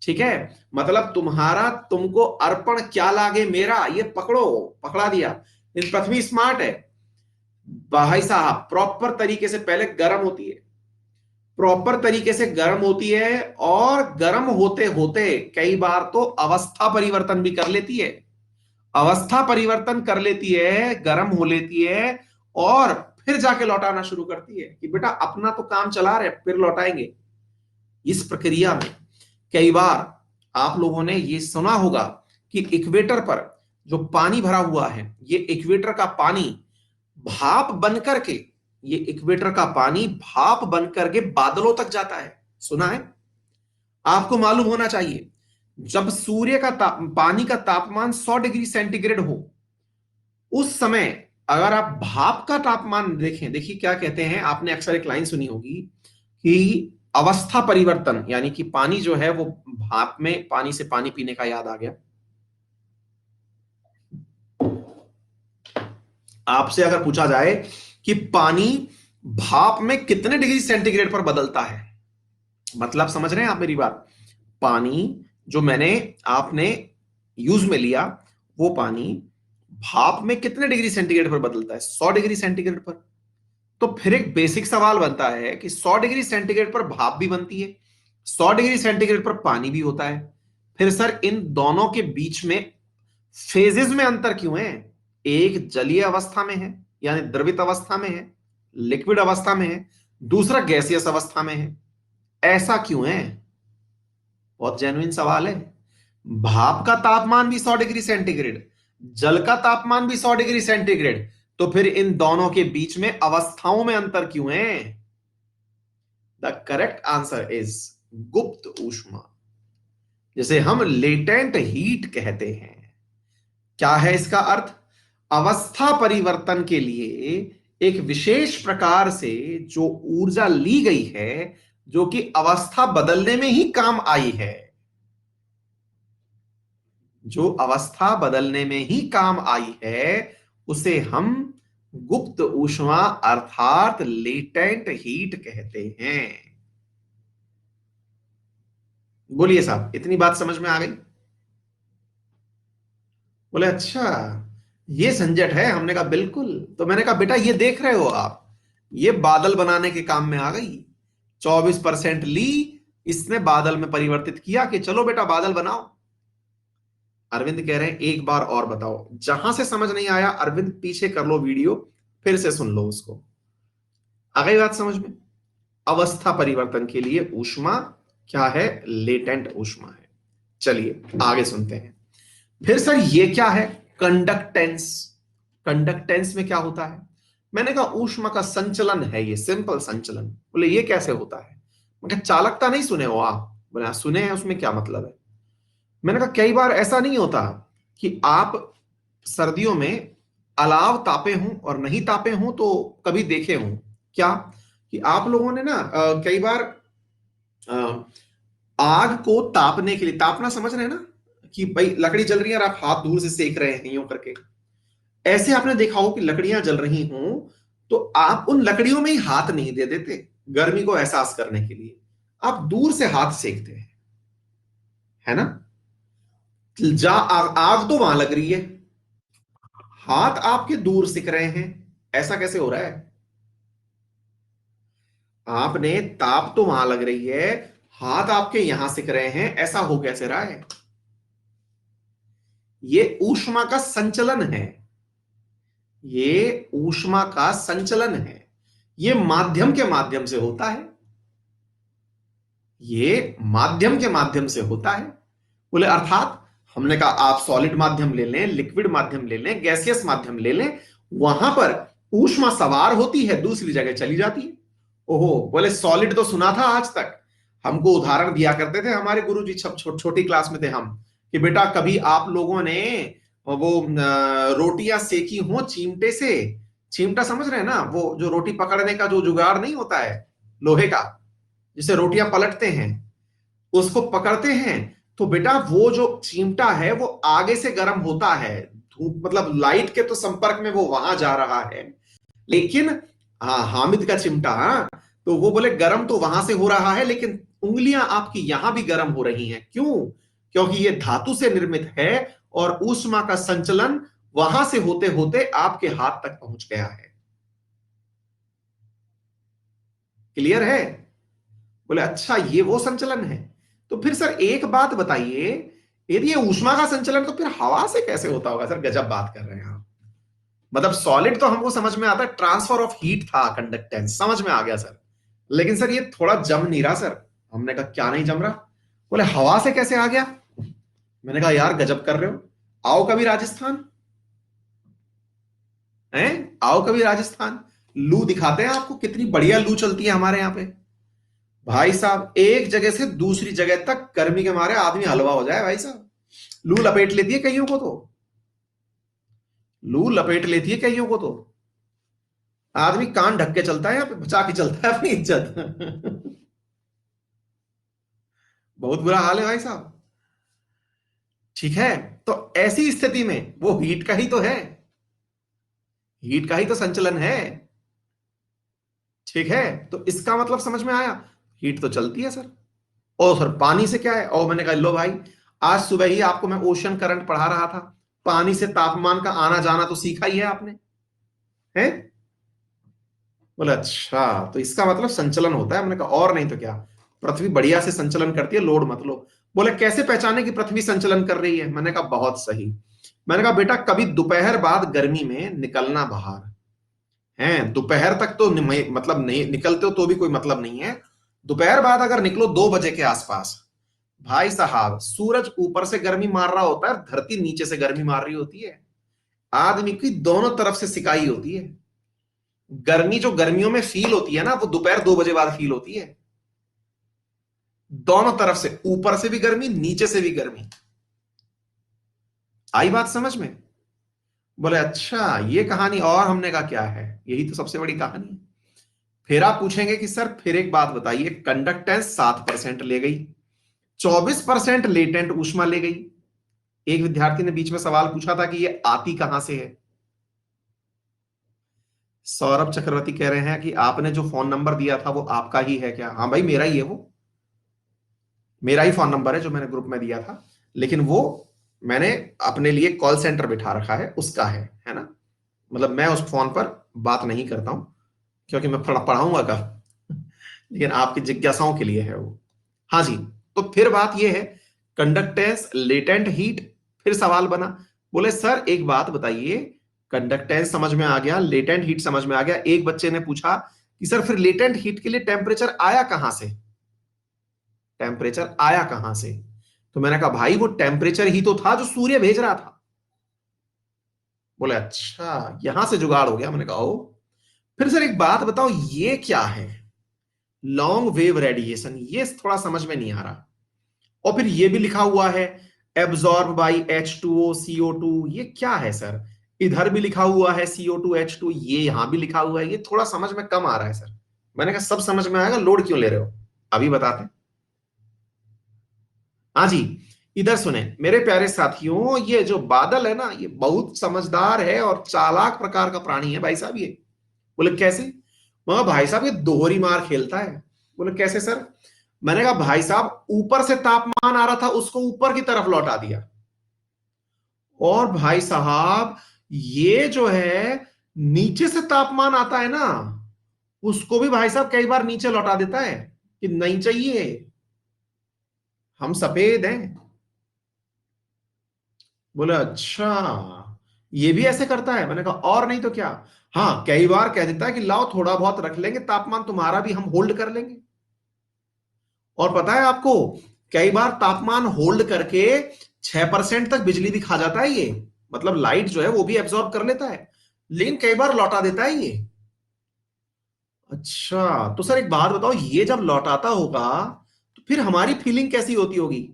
ठीक है, मतलब तुम्हारा, तुमको अर्पण क्या लागे मेरा, ये पकड़ो, पकड़ा दिया। इन पृथ्वी स्मार्ट है भाई साहब, प्रॉपर तरीके से पहले गर्म होती है, प्रॉपर तरीके से गर्म होती है, और गर्म होते होते कई बार तो अवस्था परिवर्तन भी कर लेती है, अवस्था परिवर्तन कर लेती है, गर्म हो लेती है, और फिर जाके लौटाना शुरू करती है कि बेटा अपना तो काम चला रहे, फिर लौटाएंगे। इस प्रक्रिया में कई बार आप लोगों ने ये सुना होगा कि इक्वेटर पर जो पानी भरा हुआ है, ये इक्वेटर का पानी भाप बनकर के, ये इक्वेटर का पानी भाप बनकर के बादलों तक जाता है। सुना है? आपको मालूम होना चाहिए, जब सूर्य का पानी का तापमान 100 डिग्री सेंटीग्रेड हो, उस समय अगर आप भाप का तापमान देखें, देखिए क्या कहते हैं, आपने अक्सर एक लाइन सुनी होगी कि अवस्था परिवर्तन, यानी कि पानी जो है वो भाप में, पानी से पानी पीने का याद आ गया। आपसे अगर पूछा जाए कि पानी भाप में कितने डिग्री सेंटीग्रेड पर बदलता है, मतलब समझ रहे हैं आप मेरी बात? पानी जो मैंने, आपने यूज में लिया, वो पानी भाप में कितने डिग्री सेंटीग्रेड पर बदलता है? 100 डिग्री सेंटीग्रेड पर। तो फिर एक बेसिक सवाल बनता है कि 100 डिग्री सेंटीग्रेड पर भाप भी बनती है, 100 डिग्री सेंटीग्रेड पर पानी भी होता है, फिर सर इन दोनों के बीच में फेजेस में अंतर क्यों है? एक जलीय अवस्था में है, यानी द्रवित अवस्था में है, लिक्विड अवस्था में है, दूसरा गैसियस अवस्था में है। ऐसा क्यों है? बहुत जेन्युइन सवाल है। भाप का तापमान भी 100 डिग्री सेंटीग्रेड, जल का तापमान भी 100 डिग्री सेंटीग्रेड, तो फिर इन दोनों के बीच में अवस्थाओं में अंतर क्यों है? द करेक्ट आंसर इज गुप्त ऊष्मा, जिसे हम लेटेंट हीट कहते हैं। क्या है इसका अर्थ? अवस्था परिवर्तन के लिए एक विशेष प्रकार से जो ऊर्जा ली गई है, जो कि अवस्था बदलने में ही काम आई है, जो अवस्था बदलने में ही काम आई है, उसे हम गुप्त ऊष्मा अर्थात लेटेंट हीट कहते हैं। बोलिए साहब, इतनी बात समझ में आ गई? बोले अच्छा, ये झंझट है। हमने कहा बिल्कुल। तो मैंने कहा बेटा ये देख रहे हो आप, ये बादल बनाने के काम में आ गई। 24% ली, इसने बादल में परिवर्तित किया कि चलो बेटा बादल बनाओ। अरविंद कह रहे हैं एक बार और बताओ। जहां से समझ नहीं आया अरविंद पीछे कर लो वीडियो, फिर से सुन लो उसको। आ गई बात समझ में? अवस्था परिवर्तन के लिए ऊष्मा क्या है? लेटेंट ऊष्मा है। चलिए आगे सुनते हैं। फिर सर ये क्या है? कंडक्टेंस। कंडक्टेंस में क्या होता है? मैंने कहा ऊष्मा का संचलन है, ये सिंपल संचलन। बोले ये कैसे होता है? मैं कहा चालकता नहीं सुने हो आप? बोले हाँ, सुने हैं, उसमें क्या मतलब है? मैंने कहा कई बार ऐसा नहीं होता कि आप सर्दियों में अलाव तापे हूं और नहीं तापे हूं तो कभी देखे हूं क्या, कि आप लोगों ने ना कई बार अ, आग को तापने के लिए, तापना समझ रहे हैं ना, कि भाई लकड़ी जल रही है और आप हाथ दूर से सेक रहे हैं यूं करके। ऐसे आपने देखा हो कि लकड़ियां जल रही हों तो आप उन लकड़ियों में ही हाथ नहीं दे देते गर्मी को एहसास करने के लिए, आप दूर से हाथ सेकते हैं, है ना? आग तो वहां लग रही है, हाथ आपके दूर सिक रहे हैं। ऐसा कैसे हो रहा है? आपने, ताप तो वहां लग रही है, हाथ आपके यहां सिक रहे हैं, ऐसा हो कैसे रहा है? ये ऊष्मा का संचलन है, ये ऊष्मा का संचलन है। ये माध्यम के माध्यम से होता है, ये माध्यम के माध्यम से होता है। बोले अर्थात हमने कहा आप सॉलिड माध्यम ले लें, लिक्विड माध्यम ले लें, गैसियस माध्यम ले लें, वहां पर ऊष्मा सवार होती है, दूसरी जगह चली जाती है। ओहो, बोले सॉलिड तो सुना था आज तक, हमको उदाहरण दिया करते थे हमारे गुरुजी छोटी क्लास में थे हम, कि बेटा कभी आप लोगों ने वो रोटियां सेकी हो चिमटे से। चिमटा समझ रहे हैं ना, वो जो रोटी पकड़ने का जो जुगाड़ नहीं होता है लोहे का, जिसे रोटियां पलटते हैं, उसको पकड़ते हैं। तो बेटा वो जो चिमटा है वो आगे से गर्म होता है, धूप मतलब लाइट के तो संपर्क में वो वहां जा रहा है, लेकिन हाँ हामिद का चिमटा, हाँ, तो वो बोले गर्म तो वहां से हो रहा है, लेकिन उंगलियां आपकी यहां भी गर्म हो रही हैं। क्यों? क्योंकि ये धातु से निर्मित है और ऊष्मा का संचलन वहां से होते होते आपके हाथ तक पहुंच गया है। क्लियर है? बोले अच्छा ये वो संचलन है। तो फिर सर एक बात बताइए, यदि ये ऊष्मा का संचलन तो फिर हवा से कैसे होता होगा? सर गजब बात कर रहे हैं आप। मतलब सॉलिड तो हमको समझ में आता है, ट्रांसफर ऑफ हीट था, कंडक्टेंस समझ में आ गया सर, लेकिन सर ये थोड़ा जम नहीं रहा सर। हमने कहा क्या नहीं जम रहा? बोले हवा से कैसे आ गया? मैंने कहा यार गजब कर रहे हो, आओ कभी राजस्थान, हैं आओ कभी राजस्थान, लू दिखाते हैं आपको, कितनी बढ़िया लू चलती है हमारे यहाँ पे। भाई साहब एक जगह से दूसरी जगह तक गर्मी के मारे आदमी हलवा हो जाए भाई साहब। लू लपेट लेती है कईयों को, तो लू लपेट लेती है कईयों को, तो आदमी कान ढक के चलता है, यहाँ पे बचा के चलता है अपनी इज्जत। बहुत बुरा हाल है भाई साहब। ठीक है, तो ऐसी स्थिति में वो हीट का ही तो है, हीट का ही तो संचलन है। ठीक है, तो इसका मतलब समझ में आया, हीट तो चलती है सर। और सर पानी से क्या है? और मैंने कहा लो भाई, आज सुबह ही आपको मैं ओशन करंट पढ़ा रहा था, पानी से तापमान का आना जाना तो सीखा ही है आपने, है? बोले अच्छा तो इसका मतलब संचलन होता है। हमने कहा और नहीं तो क्या, पृथ्वी बढ़िया से संचलन करती है, लोड मत लो। बोले कैसे पहचाने कि पृथ्वी संचलन कर रही है? मैंने कहा बहुत सही। मैंने कहा बेटा कभी दोपहर बाद गर्मी में निकलना बाहर, है दोपहर तक तो मतलब नहीं निकलते हो तो भी कोई मतलब नहीं है, दोपहर बाद अगर निकलो 2 बजे के आसपास, भाई साहब सूरज ऊपर से गर्मी मार रहा होता है, धरती नीचे से गर्मी मार रही होती है, आदमी की दोनों तरफ से सिकाई होती है। गर्मी जो गर्मियों में फील होती है ना, वो दोपहर 2 बजे बाद फील होती है, दोनों तरफ से, ऊपर से भी गर्मी नीचे से भी गर्मी। आई बात समझ में? बोले अच्छा ये कहानी, और हमने कहा क्या है, यही तो सबसे बड़ी कहानी है। फिर आप पूछेंगे कि सर फिर एक बात बताइए, कंडक्टेंस 7% ले गई, 24% लेटेंट ऊष्मा ले गई। एक विद्यार्थी ने बीच में सवाल पूछा था कि ये आती कहां से है। सौरभ चक्रवर्ती कह रहे हैं कि आपने जो फोन नंबर दिया था वो आपका ही है क्या? हाँ भाई मेरा ही है, वो मेरा ही फोन नंबर है जो मैंने ग्रुप में दिया था, लेकिन वो मैंने अपने लिए कॉल सेंटर बिठा रखा है, उसका है ना। मतलब मैं उस फोन पर बात नहीं करता हूं, क्योंकि मैं पढ़ाऊंगा कब। लेकिन आपकी जिज्ञासाओं के लिए है वो। हाँ जी, तो फिर बात यह है, कंडक्टेंस लेटेंट हीट, फिर सवाल बना, बोले सर एक बात बताइए, कंडक्टेंस समझ में आ गया, लेटेंट हीट समझ में आ गया, एक बच्चे ने पूछा कि सर फिर लेटेंट हीट के लिए टेम्परेचर आया कहां से, टेम्परेचर आया कहां से? तो मैंने कहा भाई वो टेम्परेचर ही तो था जो सूर्य भेज रहा था। बोले अच्छा यहां से जुगाड़ हो गया। मैंने कहा ओ, फिर सर एक बात बताओ ये क्या है, लॉन्ग वेव रेडिएशन, ये थोड़ा समझ में नहीं आ रहा। और फिर ये भी लिखा हुआ है एब्जॉर्ब बाई H2O CO2, ये क्या है सर? इधर भी लिखा हुआ है CO2 H2, ये यहां भी लिखा हुआ है, ये थोड़ा समझ में कम आ रहा है सर। मैंने कहा सब समझ में आएगा, लोड क्यों ले रहे हो, अभी बताते हैं। हाँ जी, इधर सुने मेरे प्यारे साथियों, ये जो बादल है ना, ये बहुत समझदार है और चालाक प्रकार का प्राणी है भाई साहब ये। बोले कैसे? मगर भाई साहब ये दोहरी मार खेलता है। बोले कैसे सर? मैंने कहा भाई साहब ऊपर से तापमान आ रहा था, उसको ऊपर की तरफ लौटा दिया, और भाई साहब ये जो है नीचे से तापमान आता है ना, उसको भी भाई साहब कई बार नीचे लौटा देता है कि नहीं चाहिए, हम सफेद हैं। बोले अच्छा ये भी ऐसे करता है? मैंने कहा और नहीं तो क्या। हाँ कई बार कह देता है कि लाओ थोड़ा बहुत रख लेंगे तापमान तुम्हारा भी हम होल्ड कर लेंगे। और पता है आपको, कई बार तापमान होल्ड करके 6% तक बिजली भी खा जाता है ये, मतलब लाइट जो है वो भी एब्जॉर्ब कर लेता है, लेकिन कई बार लौटा देता है ये। अच्छा, तो सर एक बात बताओ, ये जब लौटाता होगा तो फिर हमारी फीलिंग कैसी होती होगी?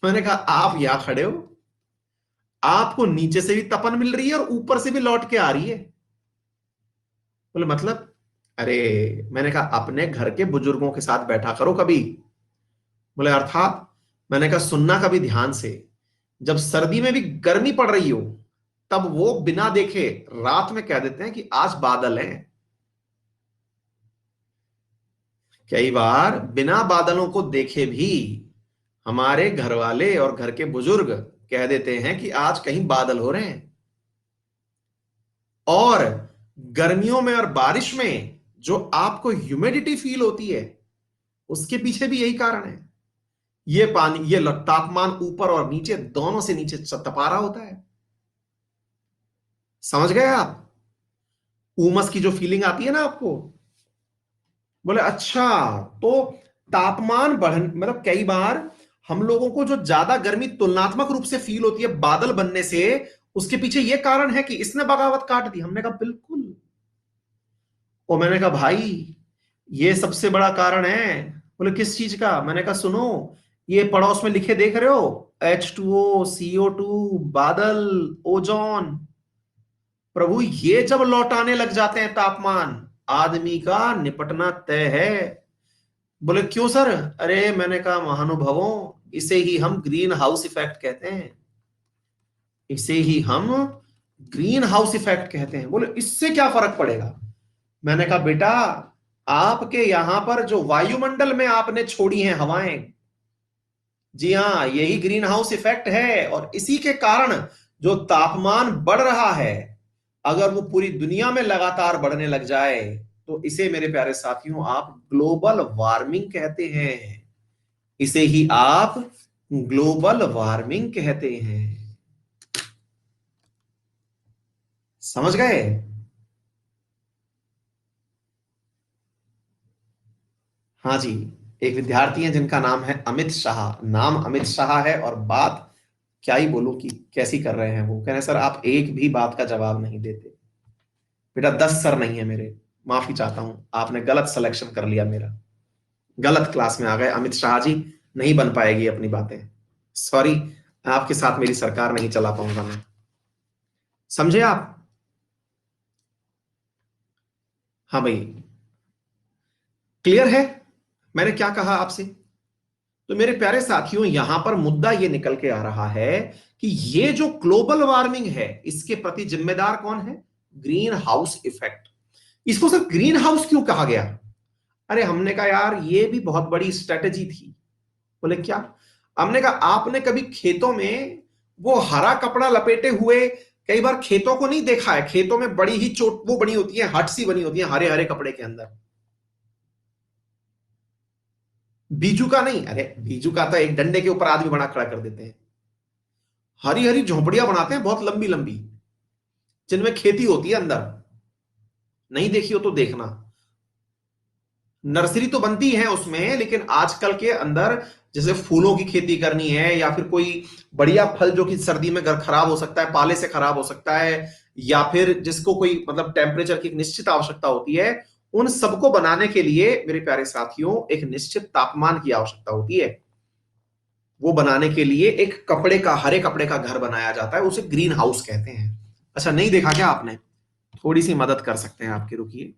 मैंने कहा आप यहां खड़े हो, आपको नीचे से भी तपन मिल रही है और ऊपर से भी लौट के आ रही है। बोले मतलब? अरे, मैंने कहा अपने घर के बुजुर्गों के साथ बैठा करो कभी। बोले अर्थात? मैंने कहा सुनना कभी ध्यान से, जब सर्दी में भी गर्मी पड़ रही हो तब वो बिना देखे रात में कह देते हैं कि आज बादल हैं। कई बार बिना बादलों को देखे भी हमारे घर वाले और घर के बुजुर्ग कह देते हैं कि आज कहीं बादल हो रहे हैं। और गर्मियों में और बारिश में जो आपको ह्यूमिडिटी फील होती है, उसके पीछे भी यही कारण है। ये पानी, ये तापमान ऊपर और नीचे दोनों से नीचे तपा रहा होता है। समझ गए आप? उमस की जो फीलिंग आती है ना आपको। बोले अच्छा, तो तापमान बढ़ मतलब कई बार हम लोगों को जो ज्यादा गर्मी तुलनात्मक रूप से फील होती है बादल बनने से, उसके पीछे यह कारण है कि इसने बगावत काट दी। हमने कहा बिल्कुल। और मैंने कहा भाई, ये सबसे बड़ा कारण है। बोले किस चीज का? मैंने कहा सुनो, ये पड़ोस में लिखे देख रहे हो, H2O, CO2, बादल, ओजोन। प्रभु ये जब लौटाने लग जाते हैं तापमान, आदमी का निपटना तय है। बोले क्यों सर? अरे मैंने कहा महानुभावों, इसे ही हम ग्रीन हाउस इफेक्ट कहते हैं। इसे ही हम ग्रीन हाउस इफेक्ट कहते हैं। बोले इससे क्या फर्क पड़ेगा? मैंने कहा बेटा, आपके यहां पर जो वायुमंडल में आपने छोड़ी हैं हवाएं, जी हाँ, यही ग्रीन हाउस इफेक्ट है। और इसी के कारण जो तापमान बढ़ रहा है, अगर वो पूरी दुनिया में लगातार बढ़ने लग जाए तो इसे मेरे प्यारे साथियों आप ग्लोबल वार्मिंग कहते हैं। इसे ही आप ग्लोबल वार्मिंग कहते हैं। समझ गए? हाँ जी। एक विद्यार्थी हैं जिनका नाम है अमित शाह। नाम अमित शाह है और बात क्या ही बोलूं कि कैसी कर रहे हैं। वो कह रहे हैं सर आप एक भी बात का जवाब नहीं देते। बेटा 10 सर नहीं है मेरे, माफी चाहता हूं, आपने गलत सिलेक्शन कर लिया मेरा, गलत क्लास में आ गए अमित शाह जी। नहीं बन पाएगी अपनी बातें, सॉरी। आपके साथ मेरी सरकार नहीं चला पाऊंगा मैं। समझे आप? हाँ भाई, क्लियर है मैंने क्या कहा आपसे? तो मेरे प्यारे साथियों, यहां पर मुद्दा ये निकल के आ रहा है कि ये जो ग्लोबल वार्मिंग है, इसके प्रति जिम्मेदार कौन है? Green house effect. इसको सिर्फ ग्रीन हाउस क्यों कहा गया? अरे हमने कहा यार ये भी बहुत बड़ी स्ट्रेटेजी थी। बोले क्या? हमने कहा आपने कभी खेतों में वो हरा कपड़ा लपेटे हुए, कई बार खेतों को नहीं देखा है? खेतों में बड़ी ही चोट वो बनी होती है, हट सी बनी होती है हरे हरे कपड़े के अंदर। बीजू का नहीं, अरे बीजू का तो एक डंडे के ऊपर आदमी बना खड़ा कर देते हैं। हरी हरी झोंपड़ियां बनाते हैं बहुत लंबी लंबी, जिनमें खेती होती है अंदर। नहीं देखी हो तो देखना। नर्सरी तो बनती है उसमें, लेकिन आजकल के अंदर जैसे फूलों की खेती करनी है या फिर कोई बढ़िया फल जो कि सर्दी में घर खराब हो सकता है, पाले से खराब हो सकता है, या फिर जिसको कोई मतलब टेम्परेचर की एक निश्चित आवश्यकता होती है, उन सबको बनाने के लिए मेरे प्यारे साथियों एक निश्चित तापमान की आवश्यकता होती है। वो बनाने के लिए एक कपड़े का, हरे कपड़े का घर बनाया जाता है, उसे ग्रीन हाउस कहते हैं। अच्छा, नहीं देखा क्या आपने? थोड़ी सी मदद कर सकते हैं आपकी, रुकिए,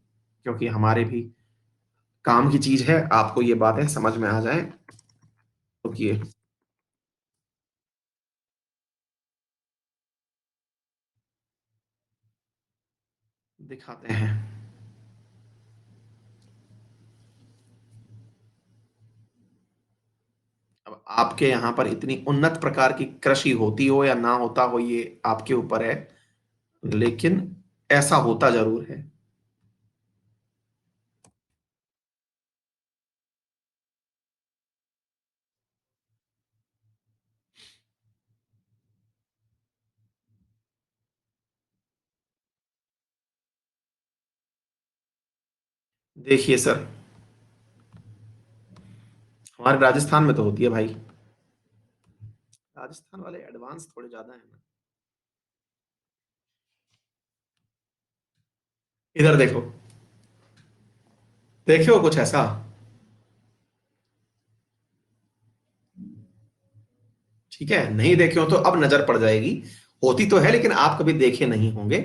क्योंकि हमारे भी काम की चीज है आपको ये बातें समझ में आ जाए। रुकिए। दिखाते हैं। अब आपके यहां पर इतनी उन्नत प्रकार की कृषि होती हो या ना होता हो, ये आपके ऊपर है, लेकिन ऐसा होता जरूर है। देखिए सर, हमारे राजस्थान में तो होती है भाई। राजस्थान वाले एडवांस थोड़े ज्यादा है ना। इधर देखो, देखे हो कुछ ऐसा? ठीक है, नहीं देखे हो तो अब नजर पड़ जाएगी। होती तो है लेकिन आप कभी देखे नहीं होंगे।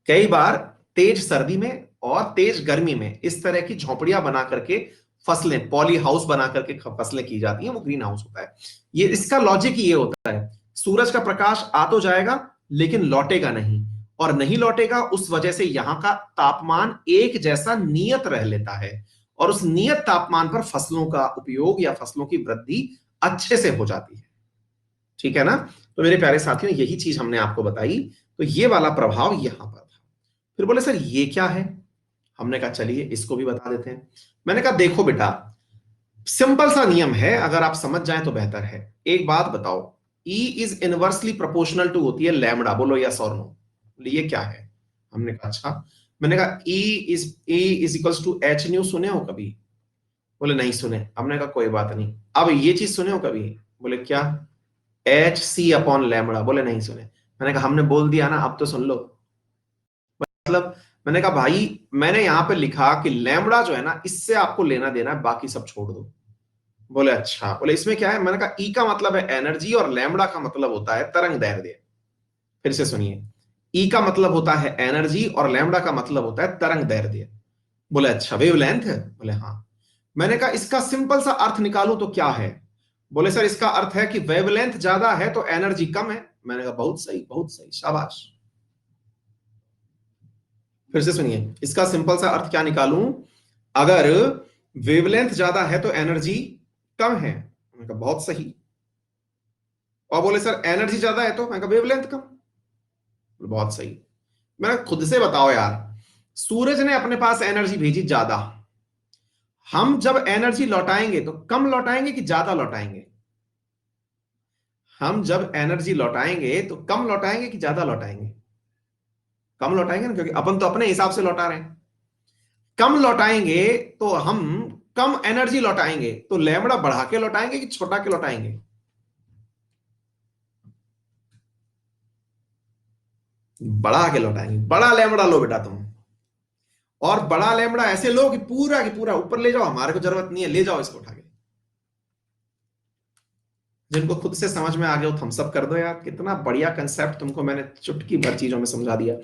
कई बार तेज सर्दी में और तेज गर्मी में इस तरह की झोपड़ियां बना करके फसलें, पॉली हाउस बना करके फसलें की जाती हैं, वो ग्रीन हाउस होता है। ये इसका लॉजिक ये होता है, सूरज का प्रकाश आ तो जाएगा लेकिन लौटेगा नहीं, और नहीं लौटेगा उस वजह से यहां का तापमान एक जैसा नियत रह लेता है, और उस नियत तापमान पर फसलों का उपयोग या फसलों की वृद्धि अच्छे से हो जाती है। ठीक है ना? तो मेरे प्यारे साथियों, यही चीज हमने आपको बताई। तो ये वाला प्रभाव यहां पर था। फिर बोले सर ये क्या है? हमने कहा चलिए इसको भी बता देते हैं। मैंने कहा देखो बेटा, सिंपल सा नियम है, अगर आप समझ जाएं तो बेहतर है। एक बात बताओ, E is inversely proportional to होती है लैम्बडा, बोलो यस और नो। ये क्या है? हमने कहा अच्छा। मैंने कहा E is equals to H nu, सुने हो कभी? बोले नहीं सुने। हमने कहा कोई बात नहीं। अब ये चीज सुने हो कभी? बोले क्या? H C upon lambda. बोले नहीं सुने। मैंने कहा हमने बोल दिया ना, अब तो सुन लो। मतलब मैंने कहा भाई, मैंने यहां पे लिखा कि लैम्बडा जो है ना, इससे आपको लेना देना है, बाकी सब छोड़ दो। बोले अच्छा। बोले इसमें क्या है? मैंने कहा ई का मतलब है एनर्जी और लैम्बडा का मतलब होता है तरंग दैर्ध्य। फिर से सुनिए, ई का मतलब होता है एनर्जी और लैम्बडा का मतलब होता है तरंग दैर्ध्य। बोले अच्छा, वेवलेंथ है? बोले हाँ। मैंने कहा इसका सिंपल सा अर्थ निकालूं तो क्या है? बोले सर इसका अर्थ है कि वेवलेंथ ज्यादा है तो एनर्जी कम है। मैंने कहा बहुत सही, बहुत सही, शाबाश। फिर से सुनिए, इसका सिंपल सा अर्थ क्या निकालूं? अगर वेवलेंथ ज्यादा है तो एनर्जी कम है। मैंने कहा बहुत सही। और बोले सर एनर्जी ज्यादा है तो? मैंने कहा वेवलेंथ कम। बोले, बहुत सही। मैंने खुद से बताओ यार, सूरज ने अपने पास एनर्जी भेजी ज्यादा, हम जब एनर्जी लौटाएंगे तो कम लौटाएंगे कि ज्यादा लौटाएंगे? हम जब एनर्जी लौटाएंगे तो कम लौटाएंगे कि ज्यादा लौटाएंगे? कम लौटाएंगे ना, क्योंकि अपन तो अपने हिसाब से लौटा रहे हैं। कम लौटाएंगे तो हम कम एनर्जी लौटाएंगे, तो लैम्बडा बढ़ा के लौटाएंगे कि छोटा के लौटाएंगे? बढ़ा के लौटाएंगे। बड़ा लैम्बडा लो बेटा तुम, और बड़ा लैम्बडा ऐसे लो कि पूरा ऊपर ले जाओ, हमारे को जरूरत नहीं है, ले जाओ इसको उठा के। जिनको खुद से समझ में आ गया वो थम्स अप कर दो यार, कितना बढ़िया कंसेप्ट तुमको मैंने चुटकी भर चीजों में समझा दिया।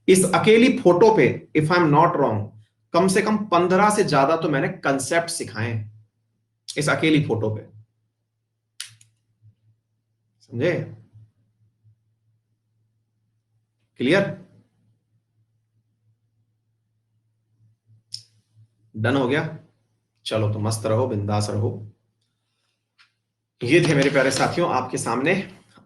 इस अकेली फोटो पे, if I am not wrong, कम से कम 15 से ज्यादा तो मैंने कंसेप्ट सिखाए हैं इस अकेली फोटो पे। समझे? क्लियर? डन हो गया? चलो तो मस्त रहो, बिंदास रहो। ये थे मेरे प्यारे साथियों आपके सामने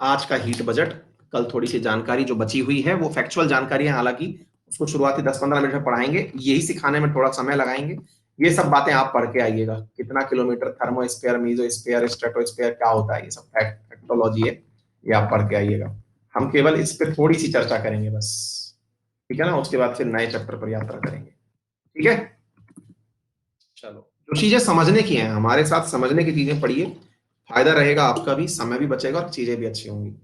आज का हीट बजट। कल थोड़ी सी जानकारी जो बची हुई है वो फैक्चुअल जानकारी है, हालांकि उसको शुरुआती 10-15 मिनट में पढ़ाएंगे, यही सिखाने में थोड़ा समय लगाएंगे। ये सब बातें आप पढ़ के आइएगा, कितना किलोमीटर थर्मोस्फेयर, मीजोस्फेयर, स्ट्रेटोस्फेयर क्या होता है, ये सब फैक्टोलॉजी है, ये आप पढ़ के आइएगा। हम केवल इस पे थोड़ी सी चर्चा करेंगे बस। ठीक है ना? उसके बाद फिर नए चैप्टर पर यात्रा करेंगे। ठीक है? चलो, जो चीजें समझने की हैं हमारे साथ, समझने की चीजें पढ़िए, फायदा रहेगा आपका भी, समय भी बचेगा और चीजें भी अच्छी होंगी।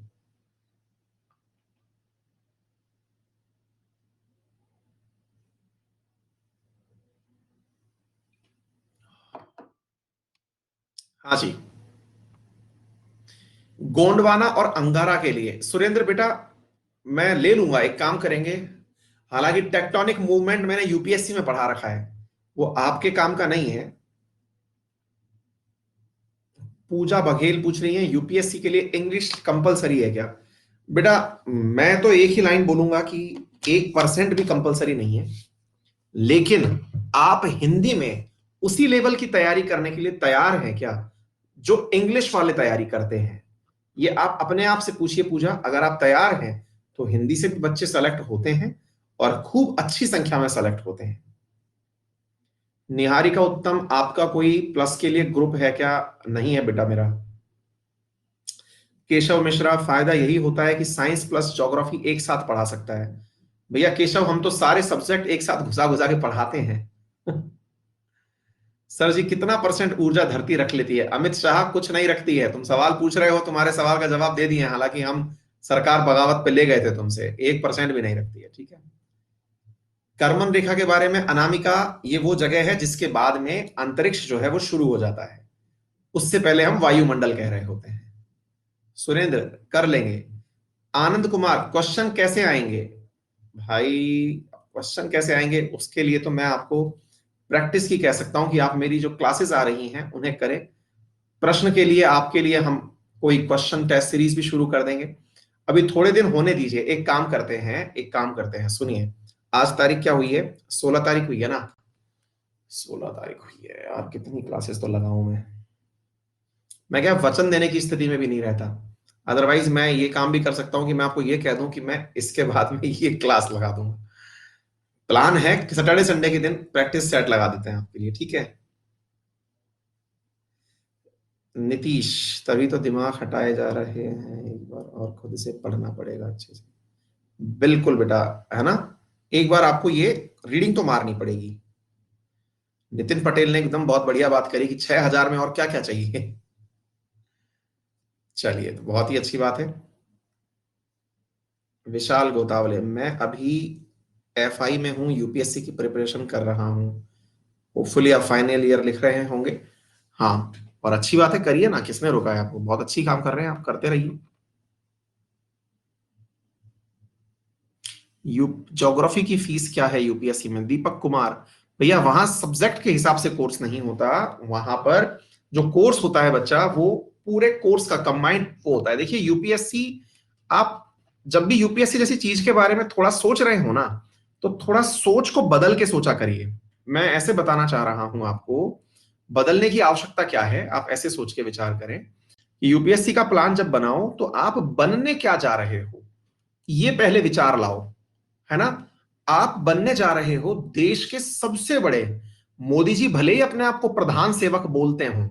हाँ जी। गोंडवाना और अंगारा के लिए सुरेंद्र बेटा मैं ले लूंगा, एक काम करेंगे। हालांकि टेक्टोनिक मूवमेंट मैंने यूपीएससी में पढ़ा रखा है, वो आपके काम का नहीं है। पूजा बघेल पूछ रही है यूपीएससी के लिए इंग्लिश कंपलसरी है क्या? बेटा मैं तो एक ही लाइन बोलूंगा कि 1% भी कंपलसरी नहीं है, लेकिन आप हिंदी में उसी लेवल की तैयारी करने के लिए तैयार हैं क्या जो इंग्लिश वाले तैयारी करते हैं? ये आप अपने आप से पूछिए पूजा, अगर आप तैयार हैं तो हिंदी से भी बच्चे सेलेक्ट होते हैं और खूब अच्छी संख्या में सेलेक्ट होते हैं। निहारिका उत्तम, आपका कोई प्लस के लिए ग्रुप है क्या? नहीं है बेटा मेरा। केशव मिश्रा, फायदा यही होता है कि साइंस प्लस ज्योग्राफी एक साथ पढ़ा सकता है। भैया केशव, हम तो सारे सब्जेक्ट एक साथ घुसा घुसा के पढ़ाते हैं सर जी कितना % ऊर्जा धरती रख लेती है? अमित शाह कुछ नहीं रखती है। तुम सवाल पूछ रहे हो, तुम्हारे सवाल का जवाब दे दिए, हालांकि हम सरकार बगावत पे ले गए थे तुमसे। 1% भी नहीं रखती है, ठीक है। कर्मन रेखा के बारे में, अनामिका, ये वो जगह है जिसके बाद में अंतरिक्ष जो है वो शुरू हो जाता है, उससे पहले हम वायुमंडल कह रहे होते हैं। सुरेंद्र कर लेंगे। आनंद कुमार, क्वेश्चन कैसे आएंगे? भाई क्वेश्चन कैसे आएंगे उसके लिए तो मैं आपको प्रैक्टिस की कह सकता हूं कि आप मेरी जो क्लासेस आ रही हैं उन्हें करें। प्रश्न के लिए आपके लिए हम कोई क्वेश्चन टेस्ट सीरीज भी शुरू कर देंगे। अभी थोड़े दिन होने दीजिए। एक काम करते हैं, सुनिए। आज तारीख क्या हुई है? 16 तारीख हुई है ना? 16 तारीख हुई है यार, कितनी क्लासेस तो लगाऊं मैं क्या वचन देने की स्थिति में भी नहीं रहता। अदरवाइज मैं ये काम भी कर सकता हूं कि मैं आपको ये कह दूं कि मैं इसके बाद में ये क्लास लगा दूंगा। प्लान है कि सैटरडे संडे के दिन प्रैक्टिस सेट लगा देते हैं आपके लिए, ठीक है। नीतीश, तभी तो दिमाग हटाए जा रहे हैं, एक बार और खुद से पढ़ना पड़ेगा अच्छे से। बिल्कुल बेटा, है ना। एक बार आपको ये रीडिंग तो मारनी पड़ेगी। नितिन पटेल ने एकदम बहुत बढ़िया बात करी कि 6,000 में और क्या क्या चाहिए। चलिए, तो बहुत ही अच्छी बात है। विशाल गोतावले, मैं अभी एफआई में हूँ, यूपीएससी की प्रिपरेशन कर रहा हूँ। होपफुली आप फाइनल ईयर लिख रहे होंगे। हाँ, और अच्छी बात है, करिए ना, किसने रोका है आपको? बहुत अच्छी काम कर रहे हैं आप, करते रहिए। ज्योग्राफी की फीस क्या है यूपीएससी में? दीपक कुमार, भैया वहां सब्जेक्ट के हिसाब से कोर्स नहीं होता। वहां पर जो कोर्स होता है बच्चा, वो पूरे कोर्स का कंबाइंड वो होता है। देखिए यूपीएससी, आप जब भी यूपीएससी जैसी चीज के बारे में थोड़ा सोच रहे हो ना, तो थोड़ा सोच को बदल के सोचा करिए। मैं ऐसे बताना चाह रहा हूं आपको, बदलने की आवश्यकता क्या है। आप ऐसे सोच के विचार करें कि यूपीएससी का प्लान जब बनाओ तो आप बनने क्या जा रहे हो, ये पहले विचार लाओ, है ना। आप बनने जा रहे हो देश के सबसे बड़े, मोदी जी भले ही अपने आप को प्रधान सेवक बोलते हो,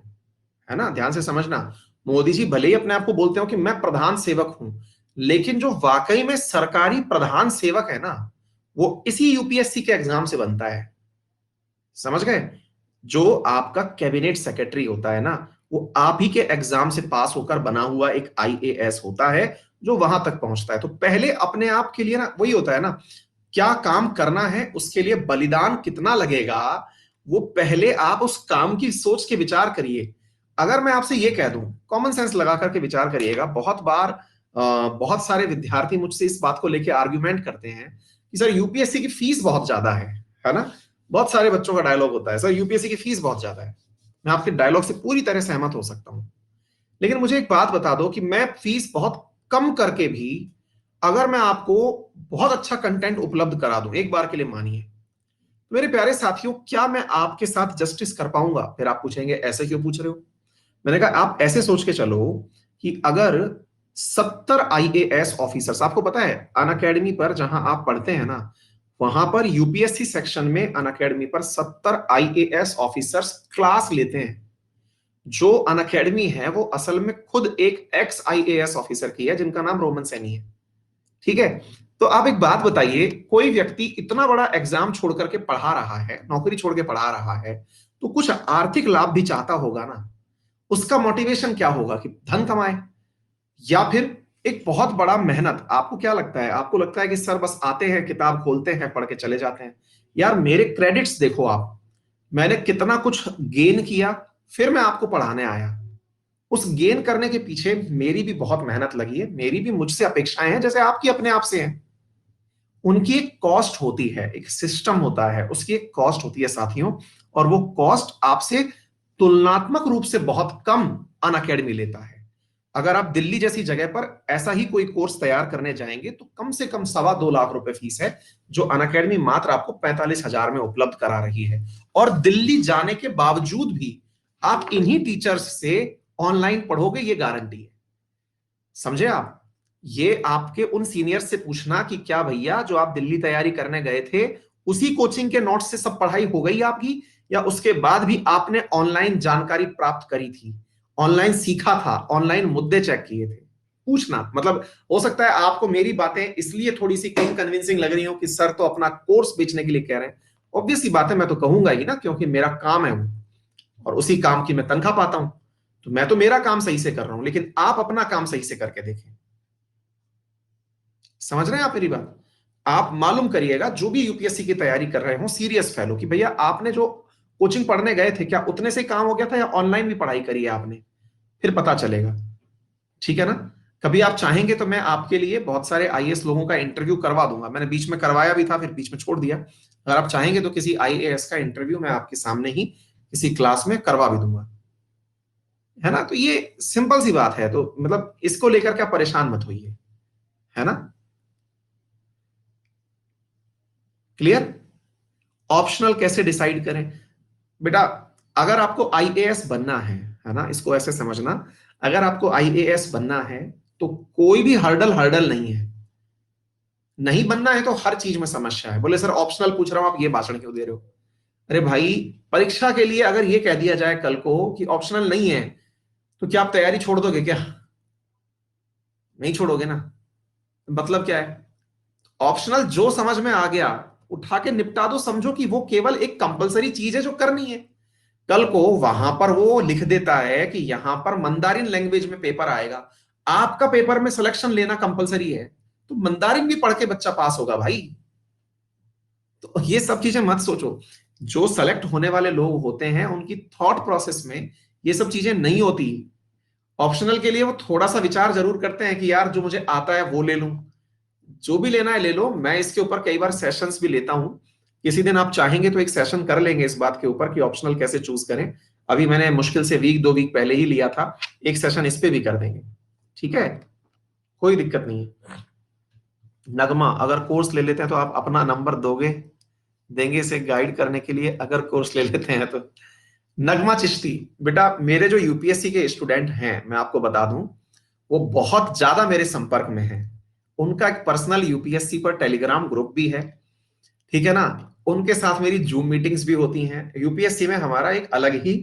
है ना, ध्यान से समझना। मोदी जी भले ही अपने आप को बोलते हो कि मैं प्रधान सेवक हूं, लेकिन जो वाकई में सरकारी प्रधान सेवक है ना, वो इसी यूपीएससी के एग्जाम से बनता है। समझ गए? जो आपका कैबिनेट सेक्रेटरी होता है ना, वो आप ही के एग्जाम से पास होकर बना हुआ एक आईएएस होता है, जो वहां तक पहुंचता है। तो पहले अपने आप के लिए ना, वही होता है ना, क्या काम करना है, उसके लिए बलिदान कितना लगेगा, वो पहले आप उस काम की सोच के विचार करिए। अगर मैं आपसे ये कह दूं, कॉमन सेंस लगा करके विचार करिएगा। बहुत बार बहुत सारे विद्यार्थी मुझसे इस बात को लेकर आर्ग्यूमेंट करते हैं कि सर यूपीएससी की फीस बहुत ज्यादा है ना। बहुत सारे बच्चों का डायलॉग होता है, सर यूपीएससी की फीस बहुत ज्यादा है। मैं आपके डायलॉग से पूरी तरह सहमत हो सकता हूं, लेकिन मुझे एक बात बता दो कि मैं फीस बहुत कम करके भी अगर मैं आपको बहुत अच्छा कंटेंट उपलब्ध करा दूं, एक बार के लिए मानिए, तो मेरे प्यारे साथियों, क्या मैं आपके साथ जस्टिस कर पाऊंगा? फिर आप पूछेंगे ऐसे क्यों पूछ रहे हो। मैंने कहा आप ऐसे सोच के चलो कि अगर 70 आईएएस ऑफिसर्स, आपको पता है अन अकेडमी पर जहां आप पढ़ते हैं ना, वहां पर यूपीएससी सेक्शन में अन अकेडमी पर 70 आईएएस ऑफिसर्स क्लास लेते हैं। जो अन अकेडमी है वो असल में खुद एक एक्स आईएएस ऑफिसर की है, जिनका नाम रोमन सैनी है, ठीक है। तो आप एक बात बताइए, कोई व्यक्ति इतना बड़ा एग्जाम छोड़ करके पढ़ा रहा है, नौकरी छोड़ के पढ़ा रहा है, तो कुछ आर्थिक लाभ भी चाहता होगा ना। उसका मोटिवेशन क्या होगा कि धन कमाए, या फिर एक बहुत बड़ा मेहनत। आपको क्या लगता है? आपको लगता है कि सर बस आते हैं, किताब खोलते हैं, पढ़ के चले जाते हैं? यार मेरे क्रेडिट्स देखो आप, मैंने कितना कुछ गेन किया, फिर मैं आपको पढ़ाने आया। उस गेन करने के पीछे मेरी भी बहुत मेहनत लगी है, मेरी भी मुझसे अपेक्षाएं हैं, जैसे आपकी अपने आप से हैं। उनकी एक कॉस्ट होती है, एक सिस्टम होता है, उसकी एक कॉस्ट होती है साथियों, और वो कॉस्ट आपसे तुलनात्मक रूप से बहुत कम अन अकेडमी लेता है। अगर आप दिल्ली जैसी जगह पर ऐसा ही कोई कोर्स तैयार करने जाएंगे तो कम से कम 2.25 लाख रुपए फीस है, जो अन अकेडमी मात्र आपको 45,000 में उपलब्ध करा रही है। और दिल्ली जाने के बावजूद भी आप इन्हीं टीचर्स से ऑनलाइन पढ़ोगे, ये गारंटी है। समझे आप? ये आपके उन सीनियर से पूछना कि क्या भैया जो आप दिल्ली तैयारी करने गए थे, उसी कोचिंग के नोट्स से सब पढ़ाई हो गई आपकी, या उसके बाद भी आपने ऑनलाइन जानकारी प्राप्त करी थी, ऑनलाइन सीखा था, ऑनलाइन मुद्दे चेक किए थे? पूछना। मतलब हो सकता है आपको मेरी बातें इसलिए थोड़ी सी इनकन्विंसिंग लग रही हो कि सर तो अपना कोर्स बेचने के लिए कह रहे हैं। ऑब्वियस सी बात है, मैं तो कहूंगा ही ना, क्योंकि मेरा काम है वो। और उसी काम की मैं तनख्वाह पाता हूं। तो मैं तो मेरा काम सही से कर रहा हूं, लेकिन आप अपना काम सही से करके देखें। समझ रहे हैं आप मेरी बात? आप मालूम करिएगा, जो भी यूपीएससी की तैयारी कर रहे हो सीरियस फेलो, कि भैया आपने जो कोचिंग पढ़ने गए थे क्या उतने से काम हो गया था, या ऑनलाइन भी पढ़ाई करी है आपने, फिर पता चलेगा। ठीक है ना? कभी आप चाहेंगे तो मैं आपके लिए बहुत सारे आईएएस लोगों का इंटरव्यू करवा दूंगा। मैंने बीच में करवाया भी था, फिर बीच में छोड़ दिया। अगर आप चाहेंगे तो किसी आईएएस का इंटरव्यू मैं आपके सामने ही किसी क्लास में करवा भी दूंगा। है ना? तो ये सिंपल सी बात है, तो मतलब इसको लेकर क्या परेशान मत होइए। है ना? क्लियर? ऑप्शनल कैसे डिसाइड करें? बेटा, अगर आपको आईएएस बनना है ना, इसको ऐसे समझना, अगर आपको आईएएस बनना है तो कोई भी हर्डल हर्डल नहीं है। नहीं बनना है तो हर चीज में समस्या है। बोले सर ऑप्शनल पूछ रहा हूं, आप ये भाषण क्यों दे रहे हो? अरे भाई, परीक्षा के लिए अगर ये कह दिया जाए कल को कि ऑप्शनल नहीं है, तो क्या आप तैयारी छोड़ दोगे क्या? नहीं छोड़ोगे ना। मतलब क्या है? ऑप्शनल जो समझ में आ गया उठा के निपटा दो, समझो कि वो केवल एक कंपलसरी चीज है जो करनी है। कल को वहां पर वो लिख देता है कि यहां पर मंदारिन लैंग्वेज में पेपर आएगा, आपका पेपर में सिलेक्शन लेना कंपलसरी है, तो मंदारिन भी पढ़ के बच्चा पास होगा भाई। तो ये सब चीजें मत सोचो। जो सेलेक्ट होने वाले लोग होते हैं उनकी थॉट प्रोसेस में ये सब चीजें नहीं होती। ऑप्शनल के लिए वो थोड़ा सा विचार जरूर करते हैं कि यार जो मुझे आता है वो ले लूं, जो भी लेना है ले लो। मैं इसके ऊपर कई बार सेशंस भी लेता हूं। किसी दिन आप चाहेंगे तो एक सेशन कर लेंगे इस बात के ऊपर कि ऑप्शनल कैसे चूज करें। अभी मैंने मुश्किल से वीक 2 वीक पहले ही लिया था, एक सेशन इस पे भी कर देंगे। ठीक है? कोई दिक्कत नहीं है। नगमा, अगर कोर्स ले लेते हैं तो आप अपना नंबर दोगे, देंगे इसे गाइड करने के लिए, अगर कोर्स ले लेते हैं तो? नगमा चिश्ती, बेटा मेरे जो यूपीएससी के स्टूडेंट हैं मैं आपको बता दूं, वो बहुत ज्यादा मेरे संपर्क में है। उनका एक पर्सनल यूपीएससी पर टेलीग्राम ग्रुप भी है। ठीक है ना? उनके साथ मेरी जूम मीटिंग्स भी होती हैं। यूपीएससी में हमारा एक अलग ही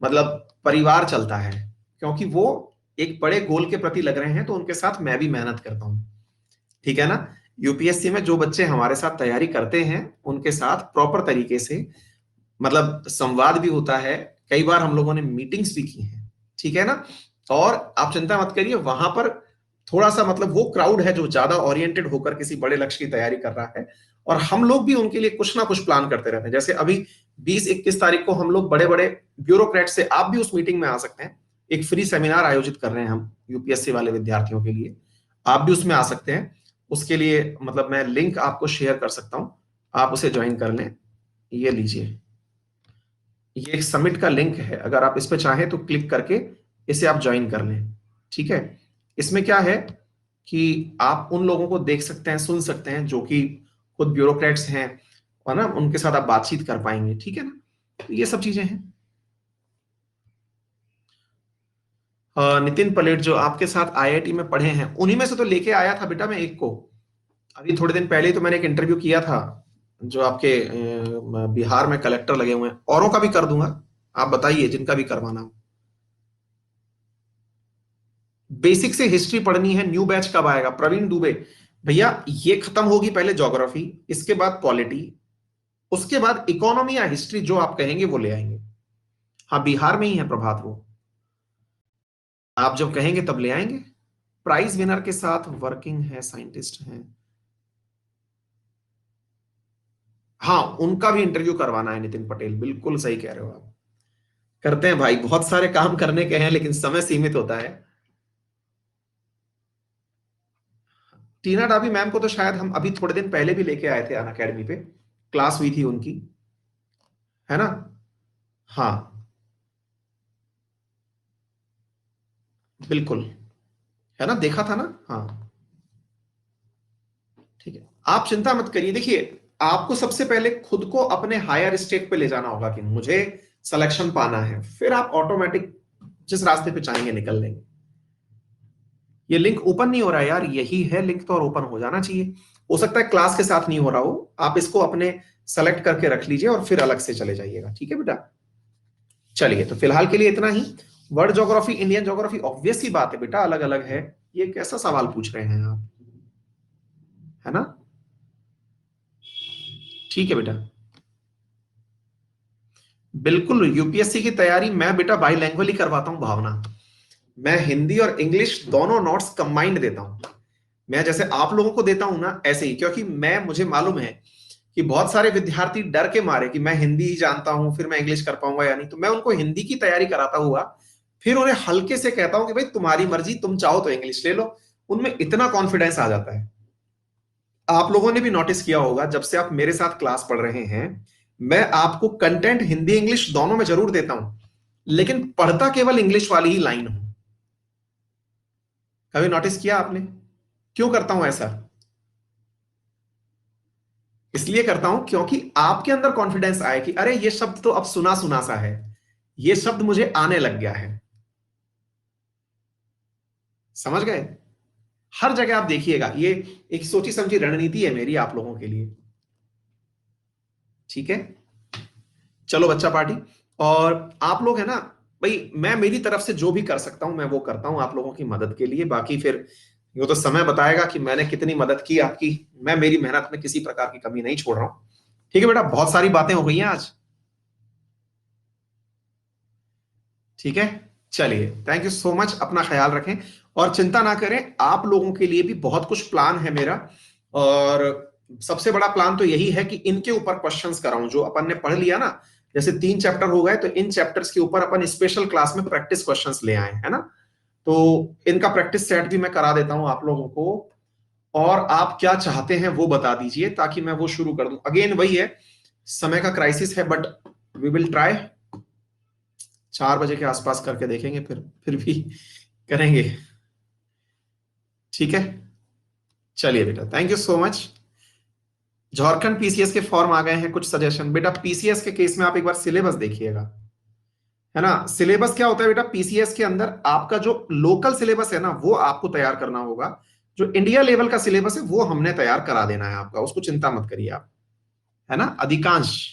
मतलब परिवार चलता है, क्योंकि वो एक बड़े गोल के प्रति लग रहे हैं, तो उनके साथ मैं भी मेहनत करता हूं। ठीक है ना? यूपीएससी में जो बच्चे हमारे साथ तैयारी करते हैं उनके साथ प्रॉपर तरीके से मतलब संवाद भी होता है। कई बार हम लोगों ने मीटिंग्स भी की हैं। ठीक है ना? और आप चिंता मत करिए, वहां पर थोड़ा सा मतलब वो क्राउड है जो ज्यादा ओरिएंटेड होकर किसी बड़े लक्ष्य की तैयारी कर रहा है, और हम लोग भी उनके लिए कुछ ना कुछ प्लान करते रहते हैं। जैसे अभी 20-21 तारीख को हम लोग बड़े बड़े ब्यूरोक्रेट से, आप भी उस मीटिंग में आ सकते हैं, एक फ्री सेमिनार आयोजित कर रहे हैं हम यूपीएससी वाले विद्यार्थियों के लिए। आप भी उसमें आ सकते हैं। उसके लिए मतलब मैं लिंक आपको शेयर कर सकता हूं, आप उसे ज्वाइन कर लें। ये लीजिए, ये एक समिट का लिंक है, अगर आप इस पे चाहें तो क्लिक करके इसे आप ज्वाइन कर लें। ठीक है? इसमें क्या है कि आप उन लोगों को देख सकते हैं, सुन सकते हैं जो कि खुद ब्यूरोक्रेट्स हैं, और ना उनके साथ आप बातचीत कर पाएंगे। ठीक है ना? तो ये सब चीजें हैं। नितिन पलेट जो आपके साथ आईआईटी में पढ़े हैं, उन्हीं में से तो लेके आया था बेटा मैं एक को। अभी थोड़े दिन पहले ही तो मैंने एक इंटरव्यू किया था, जो आपके बिहार में कलेक्टर लगे हुए हैं। औरों का भी कर दूंगा, आप बताइए जिनका भी करवाना हो। बेसिक से हिस्ट्री पढ़नी है, न्यू बैच कब आएगा? प्रवीण दुबे, भैया ये खत्म होगी पहले ज्योग्राफी, इसके बाद पॉलिटी, उसके बाद इकोनॉमी या हिस्ट्री, जो आप कहेंगे वो ले आएंगे। हाँ, बिहार में ही है प्रभात वो, आप जब कहेंगे तब ले आएंगे। प्राइज विनर के साथ वर्किंग है, साइंटिस्ट हैं। हाँ, उनका भी इंटरव्यू करवाना है। नितिन पटेल, बिल्कुल सही कह रहे हो आप। करते हैं भाई, बहुत सारे काम करने के हैं लेकिन समय सीमित होता है। टीना डाबी मैम को तो शायद हम अभी थोड़े दिन पहले भी लेके आए थे अन अकेडमी पे, क्लास हुई थी उनकी। है ना? हाँ, बिल्कुल। है ना? देखा था ना? हाँ। ठीक है, आप चिंता मत करिए। देखिए, आपको सबसे पहले खुद को अपने हायर स्टेट पे ले जाना होगा कि मुझे सिलेक्शन पाना है, फिर आप ऑटोमेटिक जिस रास्ते पे चाहेंगे निकल लेंगे। ये लिंक ओपन नहीं हो रहा है यार, यही है लिंक, तो और ओपन हो जाना चाहिए। हो सकता है क्लास के साथ नहीं हो रहा हो, आप इसको अपने सेलेक्ट करके रख लीजिए और फिर अलग से चले जाइएगा। ठीक है बेटा? चलिए, तो फिलहाल के लिए इतना ही। World geography, Indian geography, obvious ही बात है बेटा अलग अलग है। ये कैसा सवाल पूछ रहे हैं आप? है ना? ठीक है बेटा। बिल्कुल, यूपीएससी की तैयारी मैं बेटा बाईलैंग्वेज ही करवाता हूँ भावना। मैं हिंदी और इंग्लिश दोनों नोट्स कंबाइंड देता हूँ। मैं जैसे आप लोगों को देता हूं ना, ऐसे ही, क्योंकि मुझे मालूम है कि बहुत सारे विद्यार्थी डर के मारे कि मैं हिंदी ही जानता हूं, फिर मैं इंग्लिश कर पाऊंगा या नहीं, तो मैं उनको हिंदी की तैयारी कराता हुआ फिर उन्हें हल्के से कहता हूं कि भाई तुम्हारी मर्जी, तुम चाहो तो इंग्लिश ले लो। उनमें इतना कॉन्फिडेंस आ जाता है। आप लोगों ने भी नोटिस किया होगा, जब से आप मेरे साथ क्लास पढ़ रहे हैं, मैं आपको कंटेंट हिंदी इंग्लिश दोनों में जरूर देता हूं, लेकिन पढ़ता केवल इंग्लिश वाली ही लाइन हूं। कभी नोटिस किया आपने? क्यों करता हूं ऐसा? इसलिए करता हूं क्योंकि आपके अंदर कॉन्फिडेंस आए कि अरे ये शब्द तो अब सुना सुना सा है, ये शब्द मुझे आने लग गया है। समझ गए? हर जगह आप देखिएगा, ये एक सोची समझी रणनीति है मेरी आप लोगों के लिए। ठीक है, चलो बच्चा पार्टी। और आप लोग है ना भाई, मैं मेरी तरफ से जो भी कर सकता हूं मैं वो करता हूं आप लोगों की मदद के लिए। बाकी फिर वो तो समय बताएगा कि मैंने कितनी मदद की आपकी। मैं मेरी मेहनत में किसी प्रकार की कमी नहीं छोड़ रहा हूं। ठीक है बेटा, बहुत सारी बातें हो गई हैं आज। ठीक है, चलिए, थैंक यू सो मच, अपना ख्याल रखें और चिंता ना करें। आप लोगों के लिए भी बहुत कुछ प्लान है मेरा। और सबसे बड़ा प्लान तो यही है कि इनके ऊपर क्वेश्चंस कराऊं जो अपन ने पढ़ लिया ना। जैसे 3 चैप्टर हो गए, तो इन चैप्टर्स के ऊपर अपन स्पेशल क्लास में प्रैक्टिस क्वेश्चंस ले आए, है ना। तो इनका प्रैक्टिस सेट भी मैं करा देता हूं आप लोगों को। और आप क्या चाहते हैं वो बता दीजिए, ताकि मैं वो शुरू कर दूं। अगेन वही है, समय का क्राइसिस है, बट वी विल ट्राई। 4 बजे के आसपास करके देखेंगे, फिर भी करेंगे। ठीक है, चलिए बेटा, thank you so much. Jharkhand PCS के फॉर्म आ गए हैं, कुछ सजेशन बेटा। पीसीएस के केस में आप एक बार सिलेबस देखिएगा, है ना। सिलेबस क्या होता है बेटा, पीसीएस के अंदर आपका जो लोकल सिलेबस है ना, वो आपको तैयार करना होगा। जो इंडिया लेवल का सिलेबस है वो हमने तैयार करा देना है आपका, उसको चिंता मत करिए आप, है ना, अधिकांश।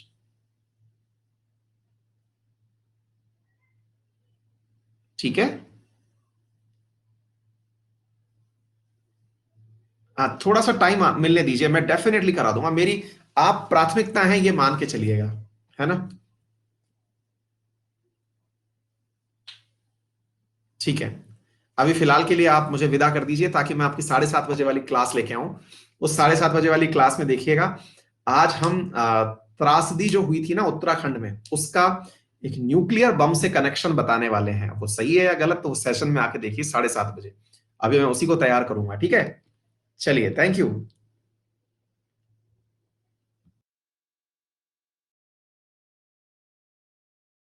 ठीक है, हाँ, थोड़ा सा टाइम मिलने दीजिए, मैं डेफिनेटली करा दूंगा। मेरी आप प्राथमिकता है ये मान के चलिएगा, है ना। ठीक है, अभी फिलहाल के लिए आप मुझे विदा कर दीजिए, ताकि मैं आपकी 7:30 बजे वाली क्लास लेके आऊं। उस 7:30 बजे वाली क्लास में देखिएगा, आज हम त्रासदी जो हुई थी ना उत्तराखंड में, उसका एक न्यूक्लियर बम से कनेक्शन बताने वाले हैं। वो सही है या गलत, तो उस सेशन में आके देखिए 7:30 बजे। अभी मैं उसी को तैयार करूंगा, ठीक है। चलिए, थैंक यू।